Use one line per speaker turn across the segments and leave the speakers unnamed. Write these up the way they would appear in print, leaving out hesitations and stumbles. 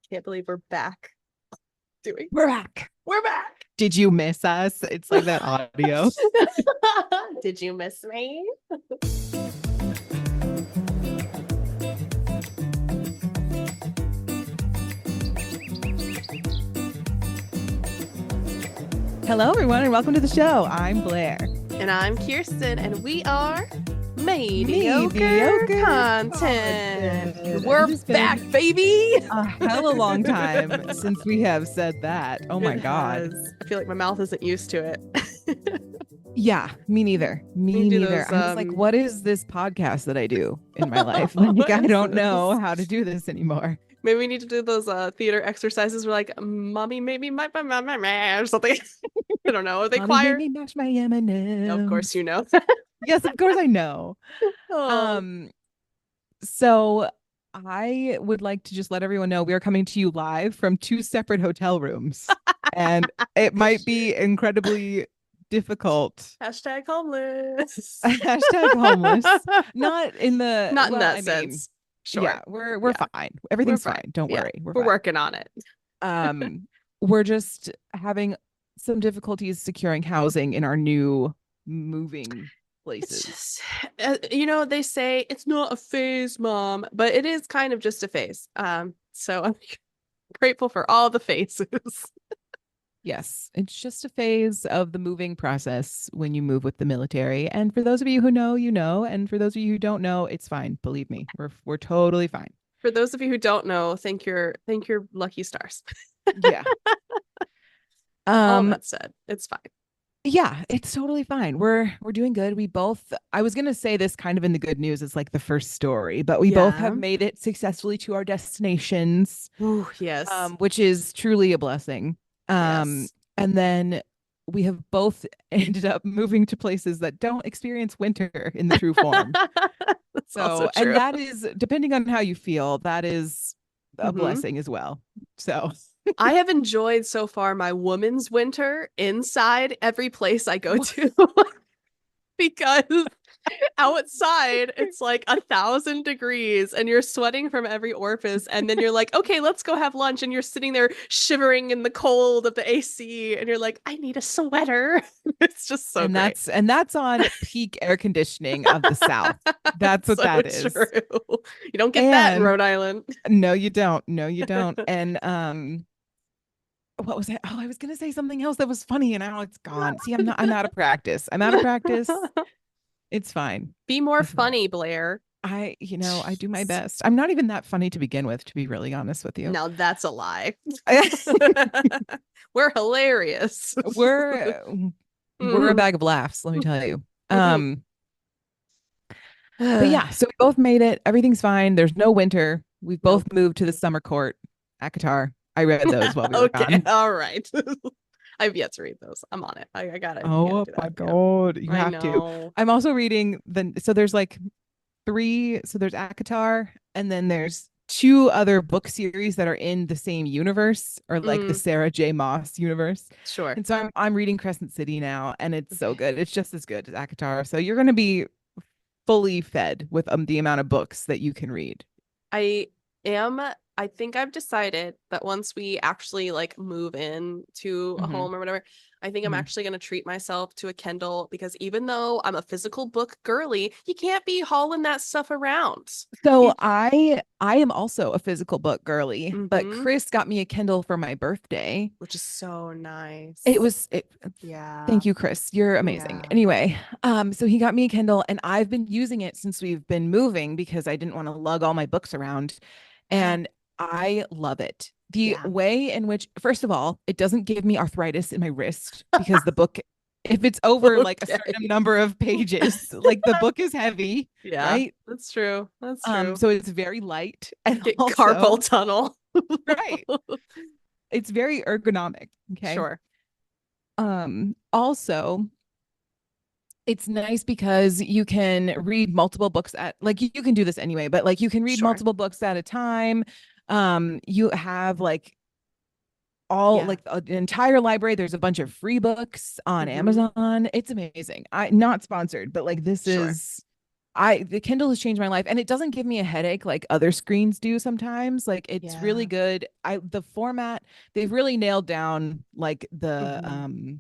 Can't believe we're back doing.
We're back.
We're back.
Did you miss us? It's like that audio.
Did you miss me?
Hello, everyone, and welcome to the show. I'm Blair.
And I'm Kirsten, and we are mediocre content. We're back, baby.
A hell of a long time since we have said that. Oh my God.
I feel like my mouth isn't used to it.
Yeah, me neither. Me neither.
Those,
I was like, what is this podcast that I do in my life? Like, I don't know how to do this anymore.
Maybe we need to do those theater exercises where like, mommy maybe my or something. I don't know. Are they
Mommy
choir?
made me mash my M&Ms.
Of course you know.
Yes, of course I know.
Oh.
So I would like to just let everyone know we are coming to you live from two separate hotel rooms. And it might be incredibly difficult.
Hashtag homeless.
Hashtag homeless. Not in
that sense. Sure.
Yeah, we're fine. Everything's fine. Don't worry.
We're working on it.
We're just having some difficulties securing housing in our new moving places.
They say it's not a phase, Mom, but it is kind of just a phase. So I'm grateful for all the phases.
Yes, it's just a phase of the moving process when you move with the military. And for those of you who know, you know, and for those of you who don't know, it's fine. Believe me, we're totally fine.
For those of you who don't know, thank your lucky stars.
Yeah.
All that said, it's fine.
Yeah, it's totally fine. We're doing good. I was going to say this kind of in the good news is like the first story, but we both have made it successfully to our destinations.
Ooh, yes.
Which is truly a blessing.
Yes.
And then we have both ended up moving to places that don't experience winter in the true form. So, and that is, depending on how you feel, that is a blessing as well. So
I have enjoyed so far my woman's winter inside every place I go to because outside it's like 1,000 degrees and you're sweating from every orifice, and then you're like, okay, let's go have lunch, and you're sitting there shivering in the cold of the AC, and you're like, I need a sweater. It's just so great.
That's on peak air conditioning of the South. That's what that is.
True. You don't get that in Rhode Island.
No, you don't. And what was it? Oh, I was gonna say something else that was funny, and now it's gone. See, I'm out of practice. It's fine.
Be more funny, Blair.
I do my best. I'm not even that funny to begin with, to be really honest with you.
Now that's a lie. We're hilarious.
We're a bag of laughs, let me tell you. But yeah, so we both made it. Everything's fine. There's no winter. We've both moved to the summer court at Qatar. I read those while we were gone.
All right. I've yet to read those. I'm on it. I got it.
Oh my God. You have to. I'm also reading so there's like 3. So there's Akatar, and then there's 2 other book series that are in the same universe, or like the Sarah J. Maas universe.
Sure.
And so I'm reading Crescent City now, and it's so good. It's just as good as Akatar. So you're going to be fully fed with the amount of books that you can read.
I think I've decided that once we actually like move in to a home or whatever, I think I'm actually going to treat myself to a Kindle, because even though I'm a physical book girly, you can't be hauling that stuff around.
So I am also a physical book girly, but Chris got me a Kindle for my birthday,
which is so nice.
Yeah. Thank you, Chris. You're amazing. Yeah. Anyway, so he got me a Kindle, and I've been using it since we've been moving because I didn't want to lug all my books around, and I love it. The way in which, first of all, it doesn't give me arthritis in my wrist because the book, if it's over like a certain number of pages, like the book is heavy.
Yeah, right? That's true.
So it's very light, and
get also, carpal tunnel.
Right. It's very ergonomic. Okay.
Sure.
Also, it's nice because you can read multiple books you can do this anyway, but like you can read multiple books at a time. You have like like an entire library. There's a bunch of free books on Amazon. It's amazing. Not sponsored, but like this is the Kindle has changed my life, and it doesn't give me a headache like other screens do sometimes. Like it's really
Yeah.
good. The format, they've really nailed down like the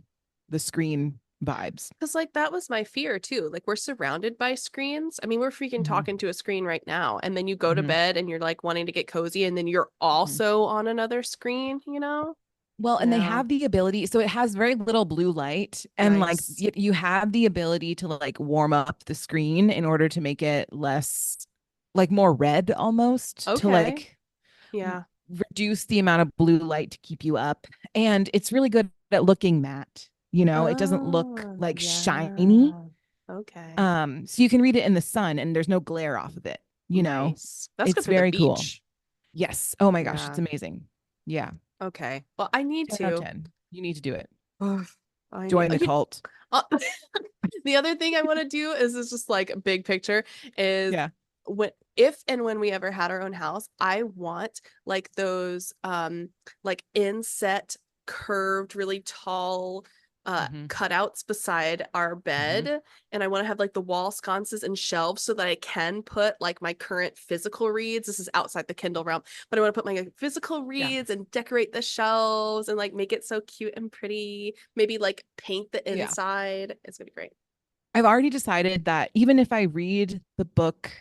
screen vibes.
Because, like, that was my fear too. Like, we're surrounded by screens. I mean, we're freaking
Hmm.
talking to a screen right now. And then you go to
Hmm.
bed and you're like wanting to get cozy, and then you're
Hmm.
also on another screen, you know?
Well, and they
Yeah.
have the ability, so it has very little blue light, and like
Nice.
you have the ability to like warm up the screen in order to make it less, like more red almost, to
Okay.
like
Yeah.
reduce the amount of blue light to keep you up. And it's really good at looking matte. It doesn't look
Oh,
like shiny.
yeah. Okay.
So you can read it in the sun and there's no glare off of it, you know.
Nice. That's good
It's
for the
very cool.
beach.
Yes. Oh my gosh, it's
Yeah.
amazing. Yeah.
Okay. Well, I need
10 out of
to.
10. You need to do it.
Ugh, I need.
Join the cult.
Uh, the other thing I want to do is just like a big picture is
Yeah.
when if and when we ever had our own house, I want like those like inset curved really tall
Hmm.
cutouts beside our
Hmm.
bed, and I want to have like the wall sconces and shelves so that I can put like my current physical reads. This is outside the Kindle realm, but I want to put my like, physical
Yeah.
reads and decorate the shelves and like make it so cute and pretty. Maybe like paint the
Yeah.
inside. It's gonna be great.
I've already decided that even if I read the book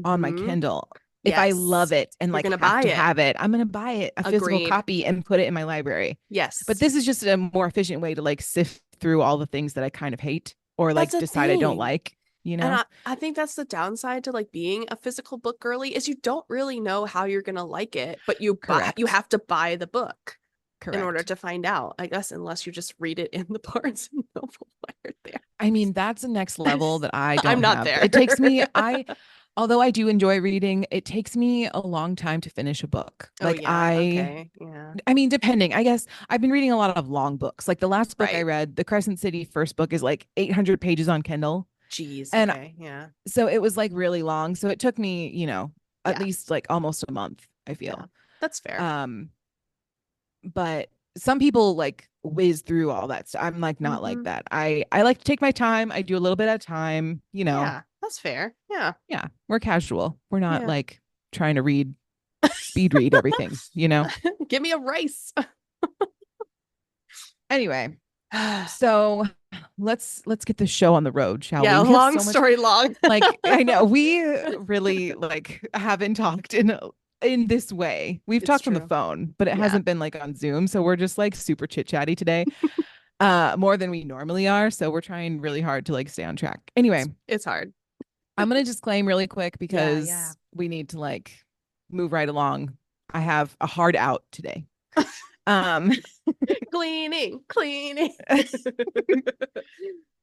on my
Mm-hmm.
Kindle, if I love
Yes.
it and
You're
like
gonna
have
buy
to
it.
have it, I'm going to buy it, a physical
Agreed.
copy, and put it in my library. But
Yes.
this is just a more efficient way to like sift through all the things that I kind of hate or
That's
like
a
decide I don't
thing.
like, you
And
know?
I think that's the downside to like being a physical book girly is you don't really know how you're gonna like it, but you
Correct.
have to buy the book in order
Correct.
to find out. I guess unless you just read it in the Barnes and Noble while you're
I mean, that's the next
there.
level that I
I'm
don't
not
have.
there.
It takes me, although I do enjoy reading, it takes me a long time to finish a book.
Oh
Like
yeah, okay. Yeah.
I mean, depending, I guess I've been reading a lot of long books. Like the last book I
Right.
read, the Crescent City first book is like 800 pages on Kindle.
Jeez,
And
okay. Yeah.
so it was like really long. So it took me, at
Yeah.
least like almost a month, I
Yeah.
feel.
That's fair.
Um, but some people like whiz through all that stuff. I'm like not like
Mm-hmm.
that. I like to take my time. I do a little bit at a time.
Yeah, that's fair. Yeah.
Yeah, we're casual. We're not
Yeah.
like trying to speed read everything.
Give me a rice.
Anyway, so let's get this show on the road, shall
Yeah,
we? We have
long
so much,
story long.
like, I know we really like haven't talked in this way. We've
It's
talked on the
true.
phone, but it
Yeah.
hasn't been like on Zoom, so we're just like super chit chatty today, more than we normally are. So we're trying really hard to like stay on track. Anyway,
It's hard.
I'm gonna just claim really quick
Yeah, yeah.
because we need to like move right along. I have a hard out today. Um,
Cleaning, cleaning.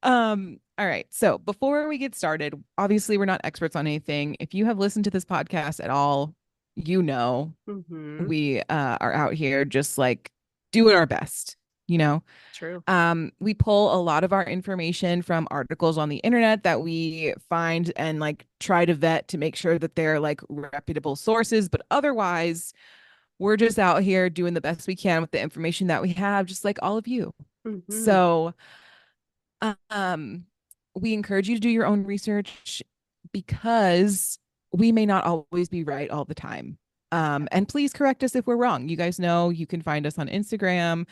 all right. So before we get started, obviously we're not experts on anything. If you have listened to this podcast at all,
Mm-hmm.
we are out here just like doing our best, you know.
True.
We pull a lot of our information from articles on the internet that we find and like try to vet to make sure that they're like reputable sources, but otherwise we're just out here doing the best we can with the information that we have, just like all of you.
Mm-hmm.
So um, we encourage you to do your own research because we may not always be right all the time. And please correct us if we're wrong. You guys know you can find us on Instagram.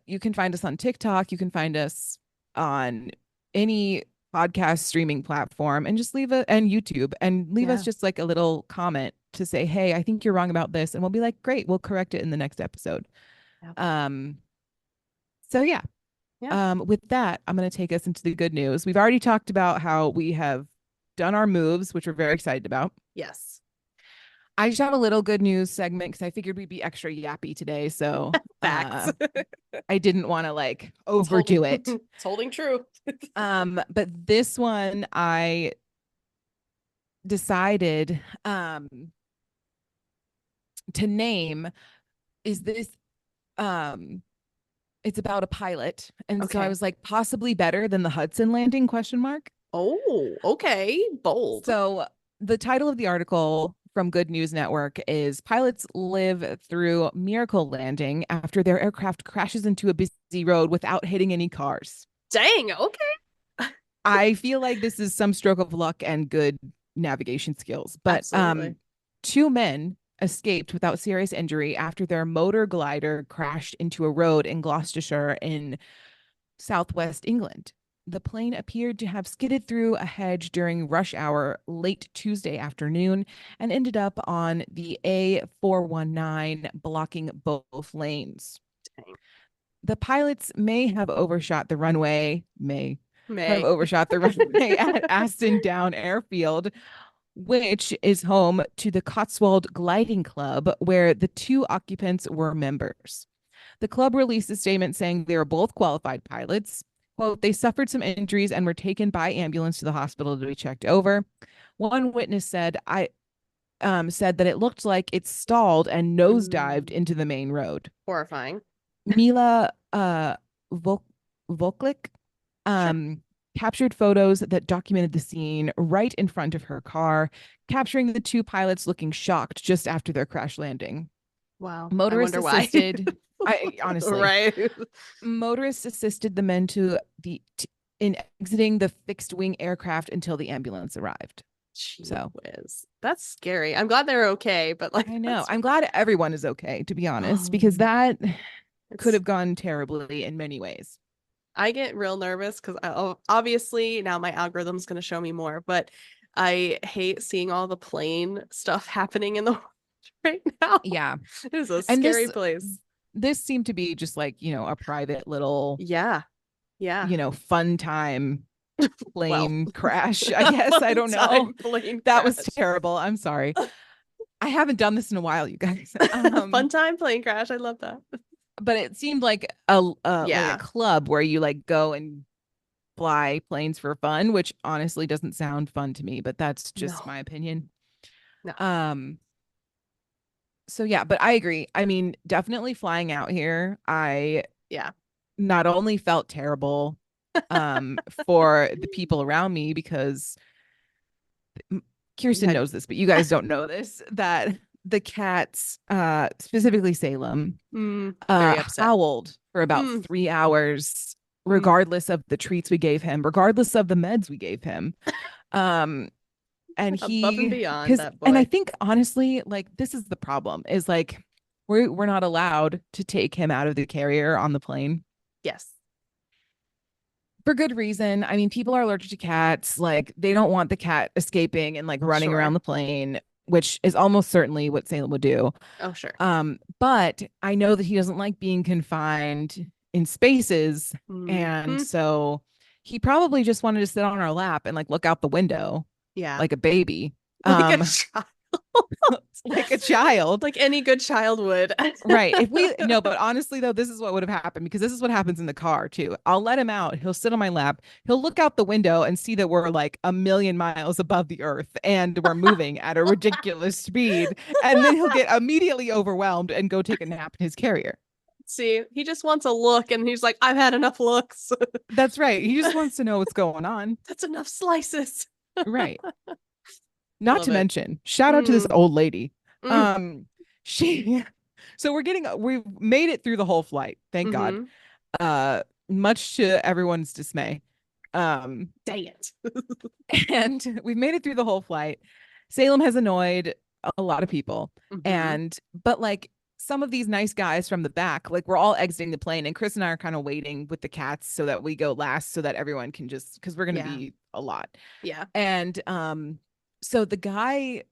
You can find us on TikTok. You can find us on any podcast streaming platform and just and YouTube and leave us
Yeah.
just like a little comment to say, hey, I think you're wrong about this. And we'll be like, great, we'll correct it in the next episode.
Yeah.
Um, so yeah,
Yeah.
with that, I'm going to take us into the good news. We've already talked about how we have done our moves, which we're very excited about.
Yes.
I just have a little good news segment because I figured we'd be extra yappy today. So
Facts.
I didn't want to like
It's holding
overdo it.
it's holding true.
But this one I decided to name is this um it's about a pilot. And so I
Okay.
was like, possibly better than the Hudson landing question mark.
Oh, okay. Bold.
So the title of the article from Good News Network is Pilots Live Through Miracle Landing After Their Aircraft Crashes into a Busy Road Without Hitting Any Cars.
Dang, okay.
I feel like this is some stroke of luck and good navigation skills. But
Absolutely.
two men escaped without serious injury after their motor glider crashed into a road in Gloucestershire in southwest England. The plane appeared to have skidded through a hedge during rush hour late Tuesday afternoon and ended up on the A419, blocking both lanes.
Dang.
The pilots may have overshot the runway, may have
May.
overshot the runway at Aston Down Airfield, which is home to the Cotswold Gliding Club, where the two occupants were members. The club released a statement saying they were both qualified pilots. Quote, they suffered some injuries and were taken by ambulance to the hospital to be checked over. One witness said, I said that it looked like it stalled and nosedived into the main road.
Horrifying.
Mila Voklik
Sure.
captured photos that documented the scene right in front of her car, capturing the two pilots looking shocked just after their crash landing.
Wow. I
Motorists
wonder why.
assisted. I honestly,
Right.
motorists assisted the men in exiting the fixed wing aircraft until the ambulance arrived.
Gee
So
whiz. That's scary. I'm glad they're okay, but like
I know.
that's
I'm glad everyone is okay, to be honest, because
um,
that could
it's
have gone terribly in many ways.
I get real nervous because obviously now my algorithm's going to show me more, but I hate seeing all the plane stuff happening in the world right now.
Yeah.
It is a
And
scary place.
this seemed to be just like, a private little,
Yeah. Yeah.
fun time
Well,
plane crash, I guess. I
fun
don't know.
time plane
That was
crash.
terrible. I'm sorry. I haven't done this in a while, you guys.
Fun time plane crash. I love that.
But it seemed like a
Yeah.
club where you like go and fly planes for fun, which honestly doesn't sound fun to me, but that's just
No.
my opinion.
No.
Um, so yeah, but I agree. I mean, definitely flying out here, I
Yeah.
not only felt terrible for the people around me because
You
Kirsten
had
knows this, but you guys don't know this, that the cats, specifically Salem,
very upset.
howled for about
Mm,
3 hours,
mm.
regardless of the treats we gave him, regardless of the meds we gave him. Um, and
Above and
he,
beyond
because,
that
and I
boy.
think honestly, like this is the problem is like we're not allowed to take him out of the carrier on the plane
Yes.
for good reason. I mean, people are allergic to cats. Like they don't want the cat escaping and like running around
Sure.
the plane, which is almost certainly what Salem would do.
Oh, sure.
But I know that he doesn't like being confined in spaces. And
Hmm.
so he probably just wanted to sit on our lap and like look out the window
Yeah.
like a baby.
Like a
Um,
child.
like a child.
Like any good child would.
Right. If we no, but honestly though, this is what would have happened because this is what happens in the car too. I'll let him out. He'll sit on my lap. He'll look out the window and see that we're like a million miles above the earth and we're moving at a ridiculous speed. And then he'll get immediately overwhelmed and go take a nap in his carrier.
See, he just wants a look and he's like, I've had enough looks.
That's right. He just wants to know what's going on.
That's enough slices.
Right. Not
Love
to
it.
mention, shout out to this
Mm,
old lady.
mm,
She so we made it through the whole flight, thank God.
mm-hmm.
Much to everyone's dismay. Um,
Dang it.
and we've made it through the whole flight. Salem has annoyed a lot of people.
Mm-hmm.
But like some of these nice guys from the back, like we're all exiting the plane, and Chris and I are kind of waiting with the cats so that we go last so that everyone can just because we're gonna
Yeah.
be a lot.
Yeah.
And so the guy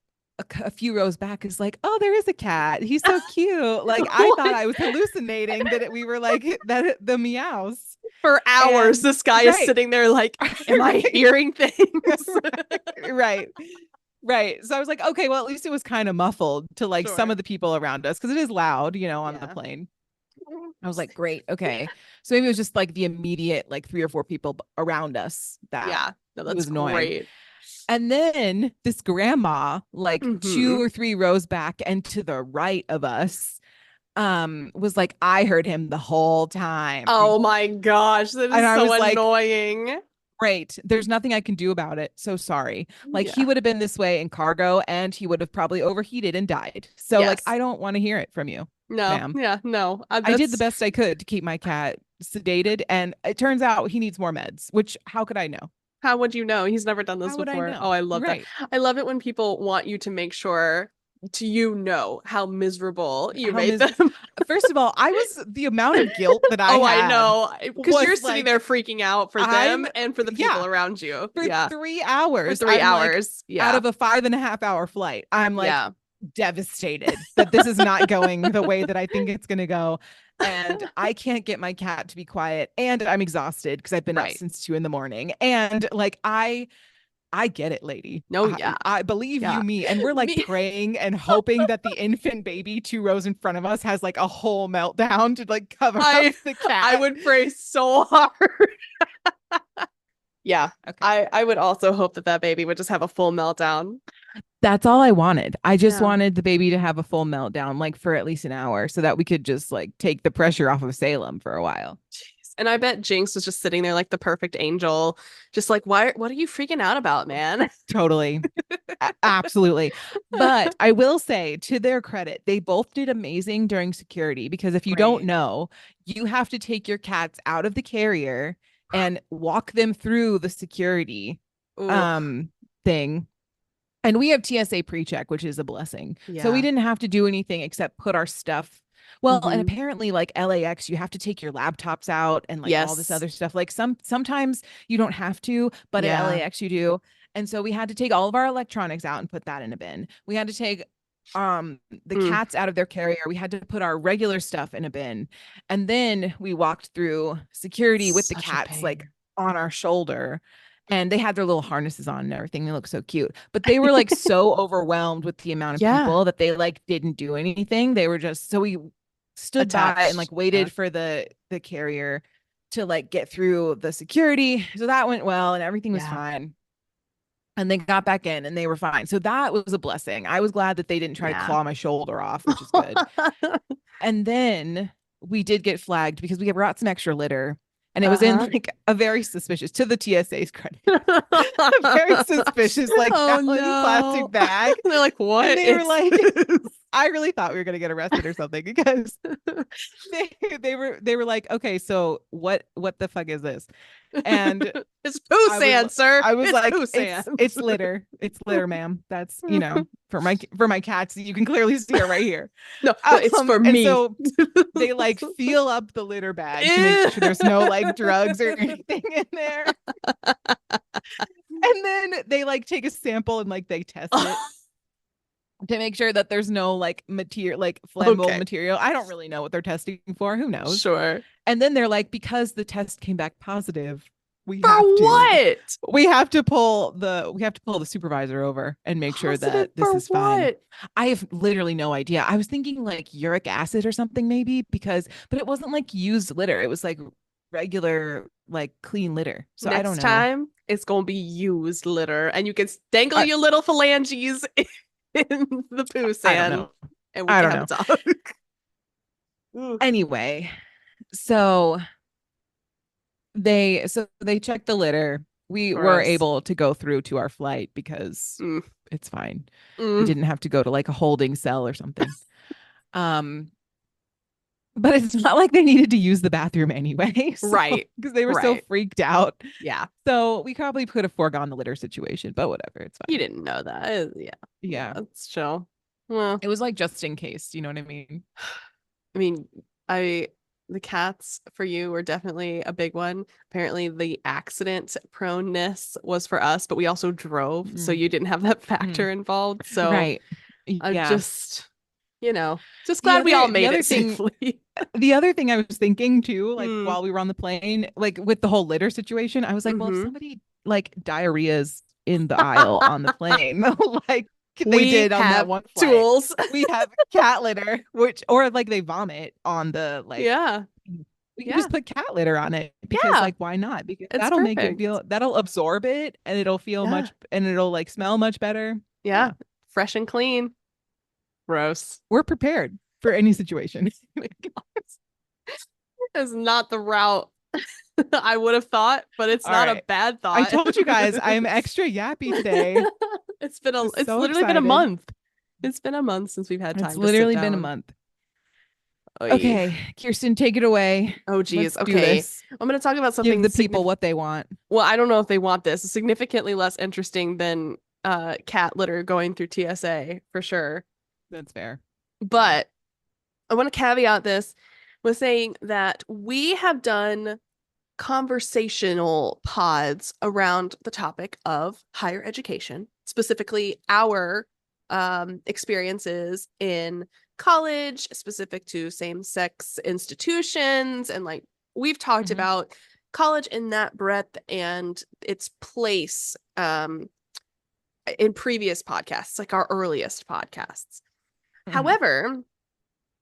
a few rows back is like, "Oh, there is a cat. He's so cute." Like I thought I was hallucinating we were like that the meows.
For hours,
And
this guy is
right,
sitting there like, am I
right,
hearing things?
right, right. So I was like, okay, well, at least it was kind of muffled to like some
Sure.
of the people around us because it is loud, on the
Yeah.
plane. I was like, great, okay. So maybe it was just like the immediate like three or four people around us that
Yeah. No,
it
that's
was annoying.
great.
And then this grandma, like
Mm-hmm.
2 or 3 rows back and to the right of us, was like, I heard him the whole time.
Oh my gosh, that
And
is
I
so
was like,
annoying.
great. There's nothing I can do about it. So sorry. Like he
Yeah.
would have been this way in cargo and he would have probably overheated and died. So like
Yes.
I don't want to hear it from you,
No.
ma'am.
Yeah. No.
I did the
That's
best I could to keep my cat sedated and it turns out he needs more meds, which how could I know?
How would you know? He's never done this
How would I
before. Oh,
know?
I love that.
Right.
I love it when people want you to make sure to know how miserable you
How
made
mis
them.
First of all, I was the amount of guilt that I
Oh, I
had
know. Because
was
you're sitting there
like,
freaking out for them
I'm
and for the people
yeah,
around you.
for
Yeah.
three
For
hours,
three
I'm like,
hours.
out
Yeah.
of a 5.5 hour flight, I'm like
Yeah.
devastated that this is not going the way that I think it's gonna go. And I can't get my cat to be quiet. And I'm exhausted because I've been up
Right.
since 2 a.m. And like I get it, lady.
No, yeah.
I believe
Yeah.
you me. And we're like
Me.
praying and hoping that the infant baby 2 rows in front of us has like a whole meltdown to like cover up
I
the
I
cat.
would pray so hard. Yeah.
Okay.
I would also hope that that baby would just have a full meltdown.
That's all I wanted. I just
Yeah.
wanted the baby to have a full meltdown, like for at least an hour, so that we could just like take the pressure off of Salem for a while.
Jeez. And I bet Jinx was just sitting there like the perfect angel, just like, why, what are you freaking out about, man?
Totally. Absolutely. But I will say, to their credit, they both did amazing during security because if you don't
Right.
know, you have to take your cats out of the carrier and walk them through the security
Ooh,
um thing. And we have TSA pre-check, which is a blessing. So we
yeah.
didn't have to do anything except put our stuff. Well, and
Hmm.
apparently like LAX, you have to take your laptops out and like all this
Yes.
other stuff. Like sometimes you don't have to, but at
Yeah.
LAX you do. And so we had to take all of our electronics out and put that in a bin. We had to take the
Mm.
cats out of their carrier. We had to put our regular stuff in a bin. And then we walked through security with the
Such a
cats like
pain.
on our shoulder, and they had their little harnesses on and everything. They look so cute, but they were like so overwhelmed with the amount of
Yeah.
people that they like didn't do anything. They were just, so we stood by and like
Attached. Yeah.
waited for the carrier to like get through the security. So that went well and everything was
Yeah.
fine. And they got back in and they were fine. So that was a blessing. I was glad that they didn't try to
Yeah.
claw my shoulder off, which is good. And then we did get flagged because we brought some extra litter, and it was in
Uh-huh.
like a very suspicious, to the TSA's credit, a very suspicious like
Oh
gallon
no.
plastic bag.
They're like,
And
what
they were
is
like,
this?
I really thought we were gonna get arrested or something because they were like, okay, so what the fuck is this? And
It's poo
I was
sand, sir.
I was
It's
like,
poo
it's
sand.
it's litter. It's litter, ma'am. That's, for my cats. You can clearly see it right here.
No, no, it's for
And
me.
so they like feel up the litter bag to make
Ew.
sure there's no like drugs or anything in there. And then they like take a sample and like they test it to make sure that there's no like material, like flammable
Okay,
material. I don't really know what they're testing for. Who knows?
sure.
And then they're like, because the test came back positive, we
For
have to
what?
we have to pull the supervisor over and make sure
Positive
that this
for
is fine.
what?
I have literally no idea. I was thinking like uric acid or something maybe, but it wasn't like used litter. It was like regular like clean litter. So I don't
Next
know.
time, it's gonna be used litter, and you can dangle
I
your little phalanges in the poo
I don't
sand,
know.
and we
I
can
don't
have a
know.
talk. Ooh,
Anyway, so they checked the litter. We were
gross.
able to go through to our flight because
Mm,
it's fine. We
mm.
didn't have to go to like a holding cell or something. Um, but it's not like they needed to use the bathroom anyway. So
Right,
because they were so
right.
freaked out.
Yeah,
So we probably could have foregone the litter situation, but whatever, it's
you
fine.
didn't know that. Yeah, yeah,
Yeah.
that's chill. Well,
It was like just in case, you know what I mean?
I mean, I the cats for you were definitely a big one. Apparently, the accident proneness was for us, but we also drove, so
Mm,
you didn't have that
mm.
factor involved. So
Right.
I'm
Yeah.
just, just
The
glad we all
other the
made
other
it
thing
safely.
the other thing I was thinking too, like
Mm,
while we were on the plane, like with the whole litter situation, I was like, well, if
hmm.
somebody like diarrhea's in the aisle on the plane, like they
We
did on that
have
one flight,
tools.
we have cat litter, or like they vomit on the like,
Yeah,
we can
yeah,
just put cat litter on it because
yeah.
like why not? Because
It's perfect.
that'll absorb it and it'll feel
Yeah,
much and it'll like smell much better.
yeah.
Yeah.
Fresh and clean. Gross.
We're prepared for any situation.
Is not the route I would have thought, but it's
All
not a
right.
bad
I
thought.
told you guys I'm extra yappy today. Just
It's
so
literally been a
excited.
month. It's been a month since we've had
It's
time to sit
literally been a
down.
month.
Oy.
Okay, Kirsten, take it away.
Oh, geez.
Let's do
Okay.
this.
I'm going to talk about
Give
something
the people what they want.
well, I don't know if they want this. Significantly less interesting than cat litter going through TSA for sure.
That's fair. Fair.
But I want to caveat this with saying that we have done conversational pods around the topic of higher education, specifically our experiences in college, specific to same-sex institutions, and like we've talked about college in that breadth and its place in previous podcasts, like our earliest podcasts. However,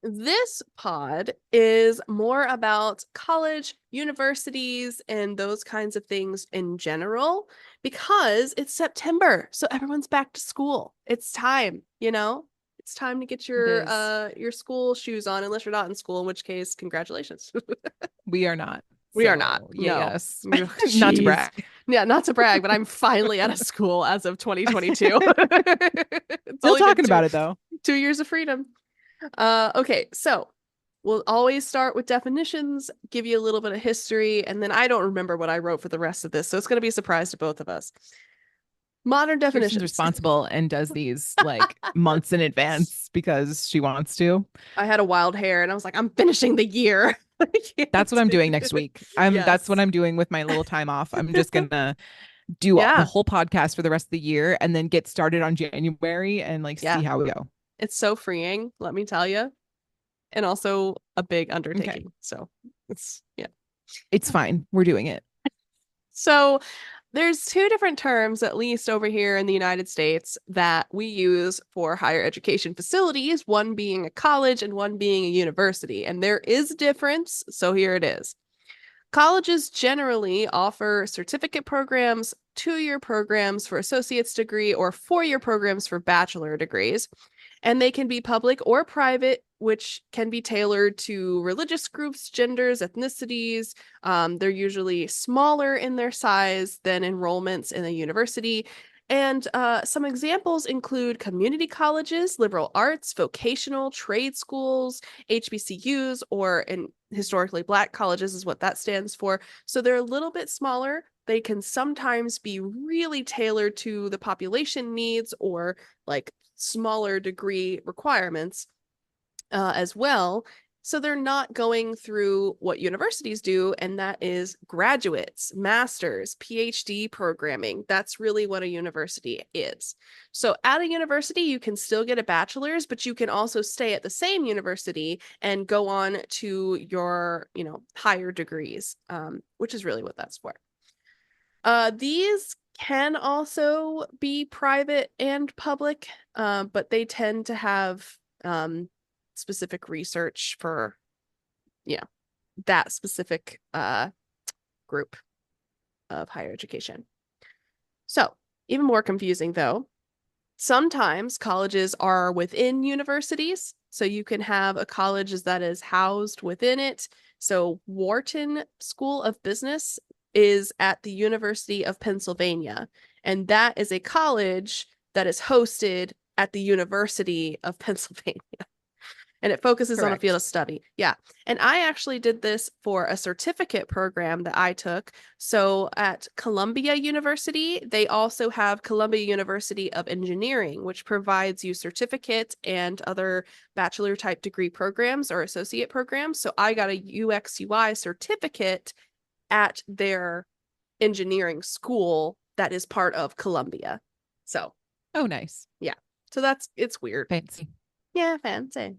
this pod is more about college, universities, and those kinds of things in general because it's September, so everyone's back to school. It's time, you know? It's time to get
It is.
your school shoes on, unless you're not in school, in which case, congratulations.
We are not.
We are not.
So,
No.
yes. Not to
Jeez.
brag.
Yeah, not to brag, but I'm finally out of school as of 2022. It's
Still
only been
talking about it though.
2 years of freedom. Okay, so we'll always start with definitions, give you a little bit of history, and then I don't remember what I wrote for the rest of this, so it's going to be a surprise to both of us. Modern
Kirsten's
definitions.
responsible and does these like months in advance because she wants to.
I had a wild hair and I was like, I'm finishing the year.
That's what I'm doing next week. That's what
Yes.
I'm doing with my little time off. I'm just gonna do the
Yeah.
whole podcast for the rest of the year and then get started on January and like see
Yeah.
how we go.
It's so freeing, let me tell you. And also a big
Okay.
undertaking. So yeah.
It's fine. We're doing it.
So there's two different terms, at least over here in the United States, that we use for higher education facilities, one being a college and one being a university. And there is a difference. So here it is. Colleges generally offer certificate programs, 2-year programs for associate's degree, or 4-year programs for bachelor degrees. And they can be public or private, which can be tailored to religious groups, genders, ethnicities. They're usually smaller in their size than enrollments in a university. And some examples include community colleges, liberal arts, vocational, trade schools, HBCUs, or in historically Black colleges is what that stands for. So they're a little bit smaller. They can sometimes be really tailored to the population needs or like smaller degree requirements as well. So they're not going through what universities do, and that is graduates, masters, PhD programming. That's really what a university is. So at a university, you can still get a bachelor's, but you can also stay at the same university and go on to your, higher degrees, which is really what that's for. These can also be private and public, but they tend to have specific research for, that specific group of higher education. So, even more confusing though, sometimes colleges are within universities. So you can have a college that is housed within it. So Wharton School of Business is at the University of Pennsylvania, and that is a college that is hosted at the University of Pennsylvania. And it focuses on a field of study. Yeah. And I actually did this for a certificate program that I took. So at Columbia University, they also have Columbia University of Engineering, which provides you certificate and other bachelor type degree programs or associate programs. So I got a UX UI certificate at their engineering school that is part of Columbia. So,
oh, nice.
Yeah. So it's weird.
Fancy.
Yeah, fancy.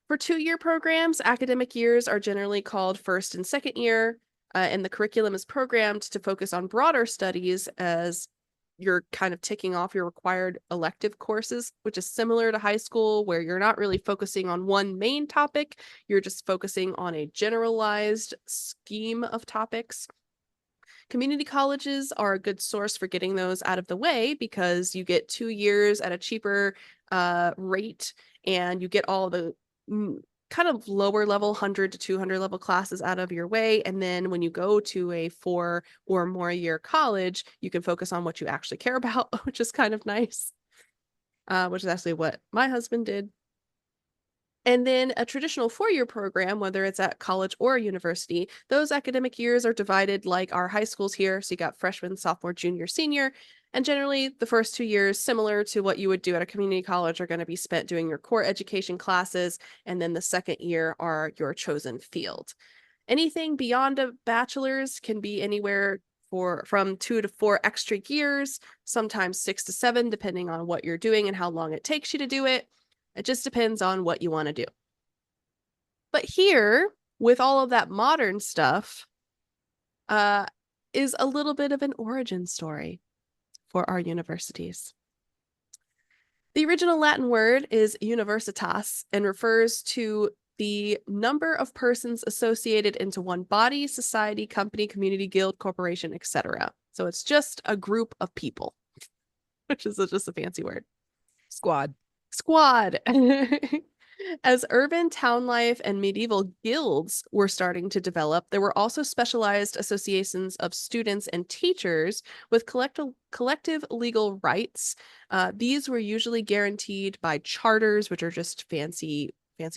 For 2-year programs, academic years are generally called first and second year, and the curriculum is programmed to focus on broader studies as you're kind of ticking off your required elective courses, which is similar to high school, where you're not really focusing on one main topic. You're just focusing on a generalized scheme of topics. Community colleges are a good source for getting those out of the way because you get 2 years at a cheaper rate, and you get all the kind of lower level 100 to 200 level classes out of your way. And then when you go to a 4 or more year college, you can focus on what you actually care about, which is kind of nice, which is actually what my husband did. And then a traditional four-year program, whether it's at college or university, those academic years are divided like our high schools here. So you got freshman, sophomore, junior, senior. And generally, the first 2 years, similar to what you would do at a community college, are going to be spent doing your core education classes. And then the second year are your chosen field. Anything beyond a bachelor's can be anywhere from 2 to 4 extra years, sometimes 6 to 7, depending on what you're doing and how long it takes you to do it. It just depends on what you want to do. But here, with all of that modern stuff, is a little bit of an origin story for our universities. The original Latin word is universitas and refers to the number of persons associated into one body, society, company, community, guild, corporation, etc. So it's just a group of people, which is just a fancy word.
Squad.
As urban town life and medieval guilds were starting to develop, there were also specialized associations of students and teachers with collective legal rights. These were usually guaranteed by charters, which are just fancy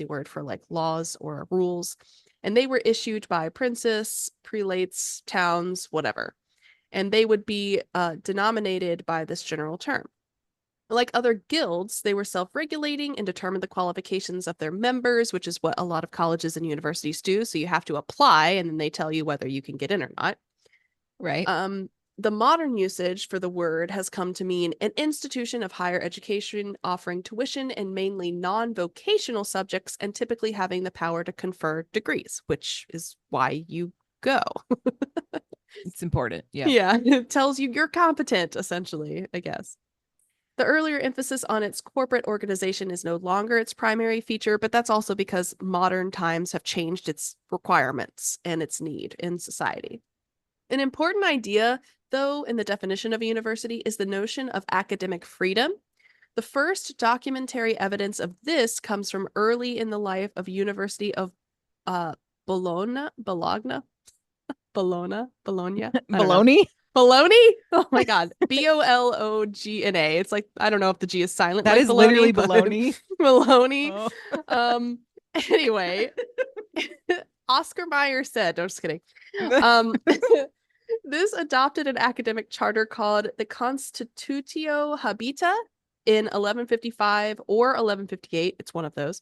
word for like laws or rules. And they were issued by princes, prelates, towns, whatever. And they would be denominated by this general term. Like other guilds, they were self-regulating and determined the qualifications of their members, which is what a lot of colleges and universities do. So you have to apply, and then they tell you whether you can get in or not.
Right.
The modern usage for the word has come to mean an institution of higher education offering tuition in mainly non-vocational subjects and typically having the power to confer degrees, which is why you go.
It's important. Yeah.
Yeah, it tells you you're competent, essentially, I guess. The earlier emphasis on its corporate organization is no longer its primary feature, but that's also because modern times have changed its requirements and its need in society. An important idea, though, in the definition of a university is the notion of academic freedom. The first documentary evidence of this comes from early in the life of University of Bologna.
Bologna?
Bologna? Oh my God. Bologna. It's like, I don't know if the G is silent.
That
like
is
bologna,
literally bologna.
Bologna.
Oh.
Anyway, Oscar Mayer said, no, just kidding. This adopted an academic charter called the Constitutio Habita in 1155 or 1158, it's one of those,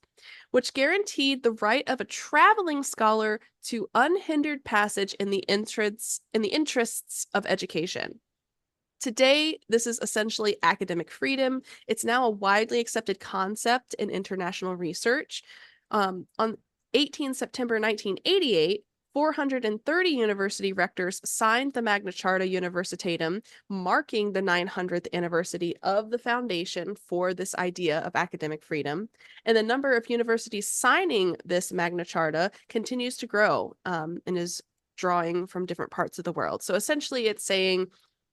which guaranteed the right of a traveling scholar to unhindered passage in the interests of education. Today, this is essentially academic freedom. It's now a widely accepted concept in international research. On 18 September 1988, 430 university rectors signed the Magna Charta Universitatum, marking the 900th anniversary of the foundation for this idea of academic freedom. And the number of universities signing this Magna Charta continues to grow and is drawing from different parts of the world. So essentially, it's saying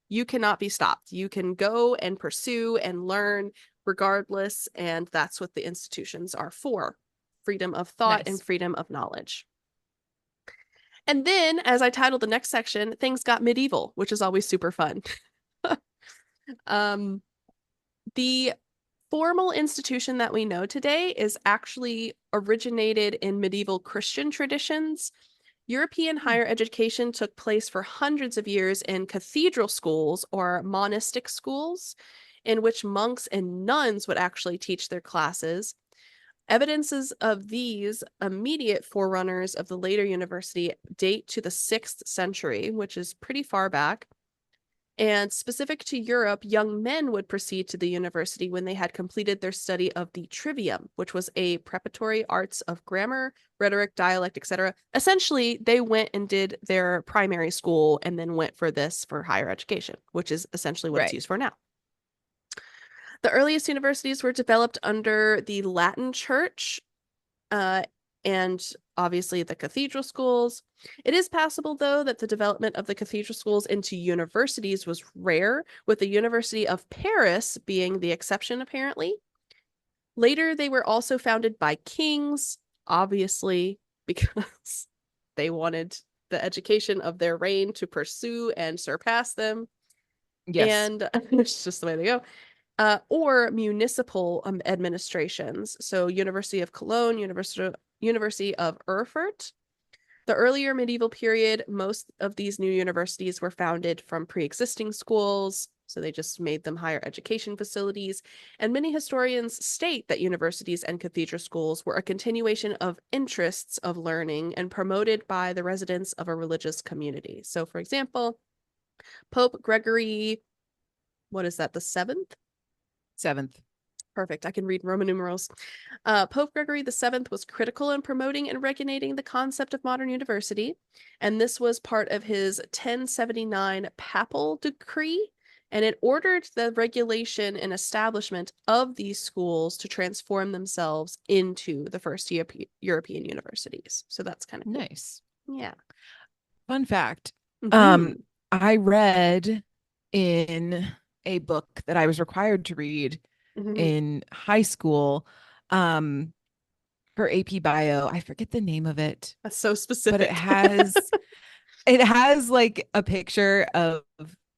you cannot be stopped. You can go and pursue and learn regardless, and that's what the institutions are for. Freedom of thought and freedom of knowledge. And then, as I titled the next section, things got medieval, which is always super fun. The formal institution that we know today is actually originated in medieval Christian traditions. European higher education took place for hundreds of years in cathedral schools or monastic schools, in which monks and nuns would actually teach their classes. Evidences of these immediate forerunners of the later university date to the 6th century, which is pretty far back. And specific to Europe, young men would proceed to the university when they had completed their study of the trivium, which was a preparatory arts of grammar, rhetoric, dialect, etc. Essentially, they went and did their primary school and then went for this for higher education, which is essentially what it's used for now. The earliest universities were developed under the Latin Church and obviously the cathedral schools. It is possible, though, that the development of the cathedral schools into universities was rare, with the University of Paris being the exception, apparently. Later, they were also founded by kings, obviously, because they wanted the education of their reign to pursue and surpass them.
Yes.
And it's just the way they go. or municipal administrations. So University of Cologne, University of Erfurt. The earlier medieval period, most of these new universities were founded from pre-existing schools, so they just made them higher education facilities. And many historians state that universities and cathedral schools were a continuation of interests of learning and promoted by the residents of a religious community. So, for example, Pope Gregory, what is that, the seventh?
Seventh.
Perfect. I can read Roman numerals. Pope Gregory VII was critical in promoting and regulating the concept of modern university, and this was part of his 1079 papal decree, and it ordered the regulation and establishment of these schools to transform themselves into the first European universities. So that's kind of cool.
Nice.
Yeah.
Fun fact. I read in a book that I was required to read in high school for AP Bio. I forget the name of it.
That's so specific.
But it has like a picture of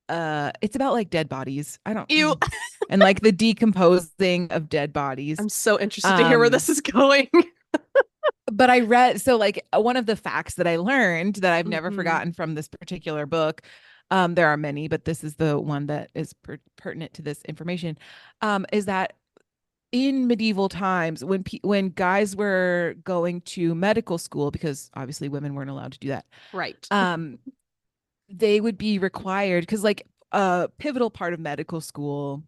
it's about like dead bodies. I don't
Ew.
And like the decomposing of dead bodies.
I'm so interested to hear where this is going.
But I read, so like one of the facts that I learned that I've never forgotten from this particular book, there are many, but this is the one that is pertinent to this information, is that in medieval times, when guys were going to medical school, because obviously women weren't allowed to do that,
right?
They would be required, because like a pivotal part of medical school,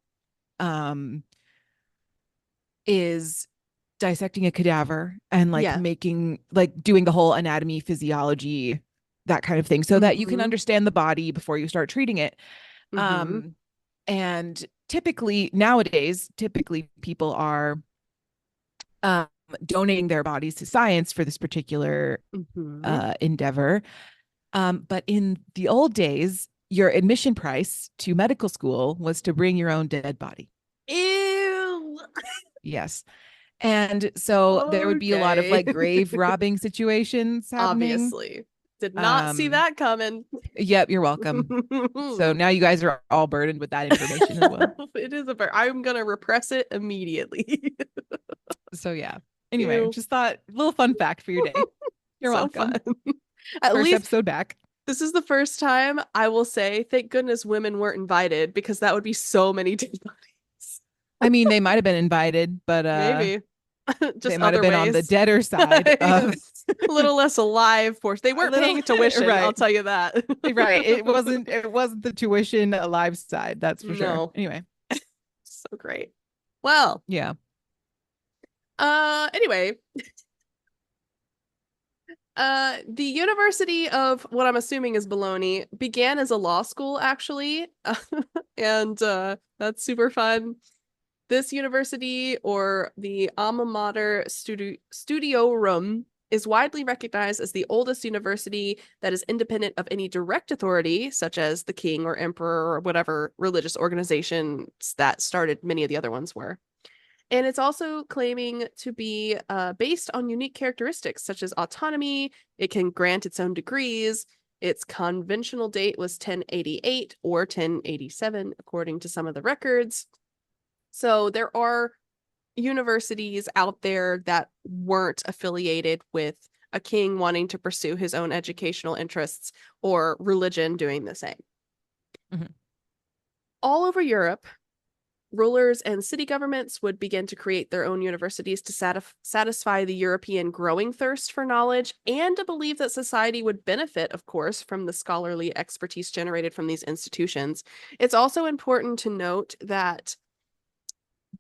is dissecting a cadaver and like making, like doing the whole anatomy, physiology, that kind of thing, so that you can understand the body before you start treating it. And nowadays, people are donating their bodies to science for this particular endeavor. But in the old days, your admission price to medical school was to bring your own dead body.
Ew.
Yes. And so there would be a lot of like grave robbing situations happening.
Obviously. Did not see that coming.
Yep, you're welcome. So now you guys are all burdened with that information as well.
It is I'm going to repress it immediately.
So yeah. Anyway, just thought a little fun fact for your day. You're welcome.
At
first
least
episode back.
This is the first time I will say, thank goodness women weren't invited, because that would be so many dead bodies.
I mean, they might have been invited, but
maybe
just they might have been on the deader side of
a little less alive force. They weren't paying tuition, right. I'll tell you that.
Right. It wasn't the tuition alive side, that's for sure. Anyway.
So great. Well.
Yeah.
Anyway. The University of what I'm assuming is Bologna began as a law school, actually. And that's super fun. This university, or the Alma Mater Studiorum, is widely recognized as the oldest university that is independent of any direct authority, such as the king or emperor or whatever religious organizations that started many of the other ones were. And it's also claiming to be based on unique characteristics such as autonomy. It can grant its own degrees. Its conventional date was 1088 or 1087, according to some of the records. So there are universities out there that weren't affiliated with a king wanting to pursue his own educational interests, or religion doing the same. All over Europe, rulers and city governments would begin to create their own universities to satisfy the European growing thirst for knowledge, and to believe that society would benefit, of course, from the scholarly expertise generated from these institutions. It's also important to note that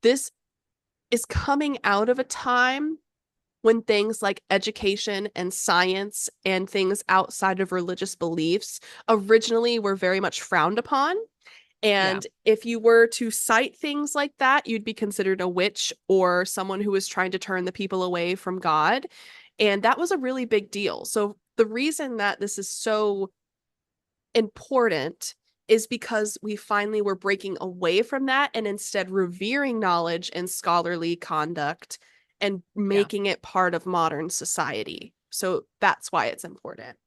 this is coming out of a time when things like education and science and things outside of religious beliefs originally were very much frowned upon. And if you were to cite things like that, you'd be considered a witch or someone who was trying to turn the people away from God. And that was a really big deal. So the reason that this is so important is because we finally were breaking away from that and instead revering knowledge and scholarly conduct and making it part of modern society. So that's why it's important.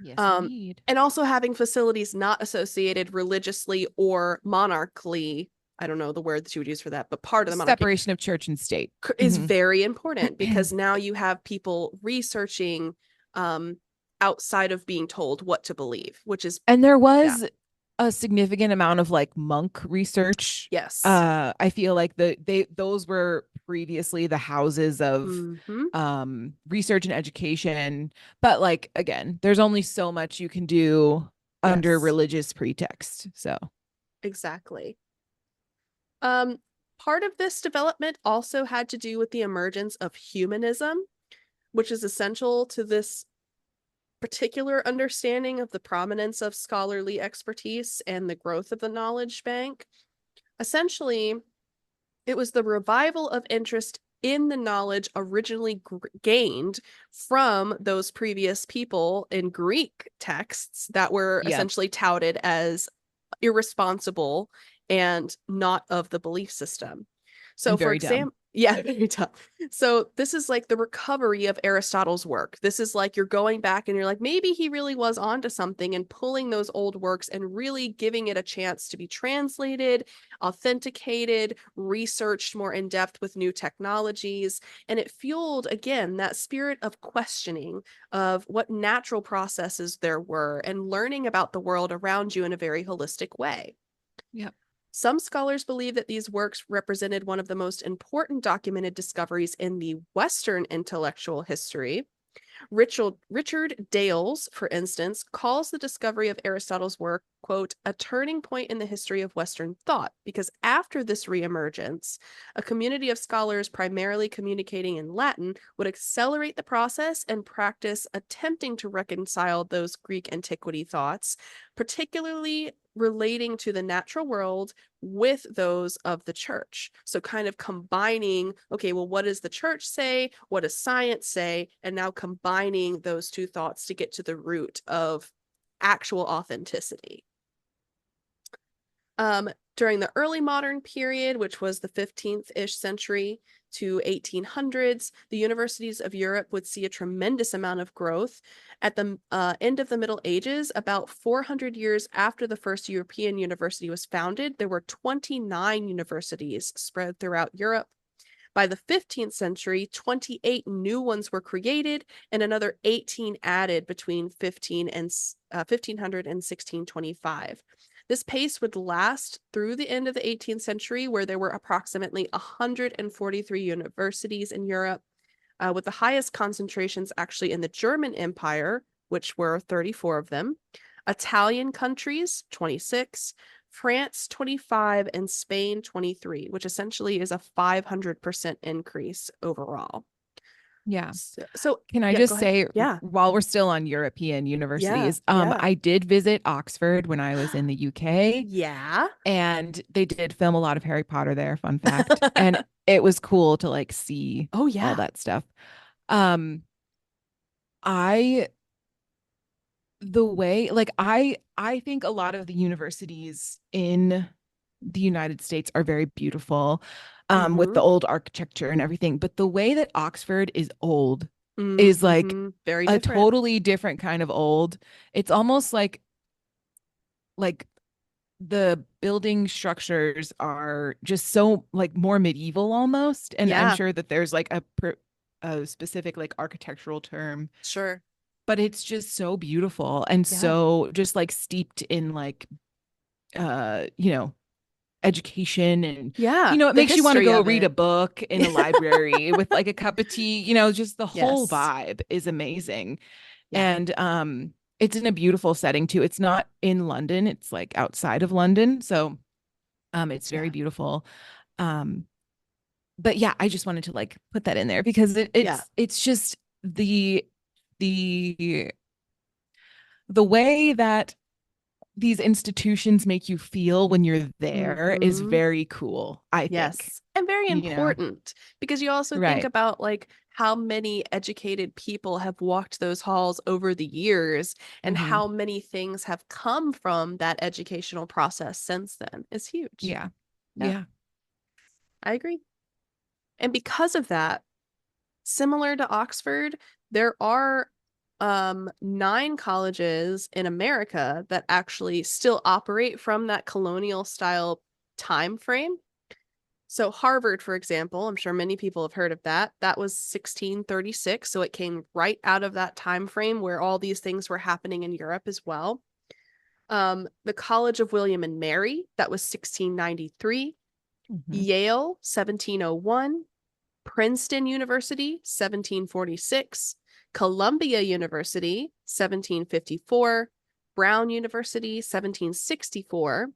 Yes, indeed.
And also having facilities not associated religiously or monarchically I don't know the word that you would use for that, but part of the monarchy
Separation of church and state
is very important, because now you have people researching outside of being told what to believe, which is,
and there was a significant amount of like monk research.
yes.
I feel like those were previously the houses of research and education, but like again, there's only so much you can do under religious pretext. So
exactly. Part of this development also had to do with the emergence of humanism, which is essential to this particular understanding of the prominence of scholarly expertise and the growth of the knowledge bank. Essentially, it was the revival of interest in the knowledge originally gained from those previous people in Greek texts that were essentially touted as irresponsible and not of the belief system. So, for example, yeah, very tough. So this is like the recovery of Aristotle's work. This is like you're going back and you're like, maybe he really was onto something, and pulling those old works and really giving it a chance to be translated, authenticated, researched more in depth with new technologies. And it fueled, again, that spirit of questioning of what natural processes there were and learning about the world around you in a very holistic way.
Yep.
Some scholars believe that these works represented one of the most important documented discoveries in the Western intellectual history. Richard Dales, for instance, calls the discovery of Aristotle's work, quote, a turning point in the history of Western thought, because after this reemergence, a community of scholars primarily communicating in Latin would accelerate the process and practice attempting to reconcile those Greek antiquity thoughts, particularly relating to the natural world with those of the church. So kind of combining, okay, well, what does the church say? What does science say? And now combining those two thoughts to get to the root of actual authenticity. During the early modern period, which was the 15th-ish century to 1800s, the universities of Europe would see a tremendous amount of growth. At the end of the Middle Ages, about 400 years after the first European university was founded, there were 29 universities spread throughout Europe. By the 15th century, 28 new ones were created and another 18 added between 1500 and 1625. This pace would last through the end of the 18th century, where there were approximately 143 universities in Europe, with the highest concentrations actually in the German Empire, which were 34 of them, Italian countries, 26, France, 25, and Spain, 23, which essentially is a 500% increase overall.
Yeah.
So
can I just say, while we're still on European universities, I did visit Oxford when I was in the UK.
Yeah.
And they did film a lot of Harry Potter there, fun fact. And it was cool to like see all that stuff. I think a lot of the universities in the United States are very beautiful, with the old architecture and everything. But the way that Oxford is old is like
very
a totally different kind of old. It's almost like the building structures are just so like more medieval almost. And I'm sure that there's like a specific like architectural term.
Sure.
But it's just so beautiful and so just like steeped in like education and it makes you want to go read a book in a library with like a cup of tea, just the whole vibe is amazing. And it's in a beautiful setting too. It's not in London, it's like outside of London, so it's very beautiful. But yeah, I just wanted to like put that in there because it's just the way that these institutions make you feel when you're there is very cool, I think.
And very important, because you also think about like how many educated people have walked those halls over the years and how many things have come from that educational process since then is huge.
Yeah.
I agree. And because of that, similar to Oxford, there are 9 colleges in America that actually still operate from that colonial style time frame. So Harvard, for example, I'm sure many people have heard of that. That was 1636, so it came right out of that time frame where all these things were happening in Europe as well. The College of William and Mary, that was 1693. Yale, 1701. Princeton University, 1746. Columbia University, 1754. Brown University, 1764.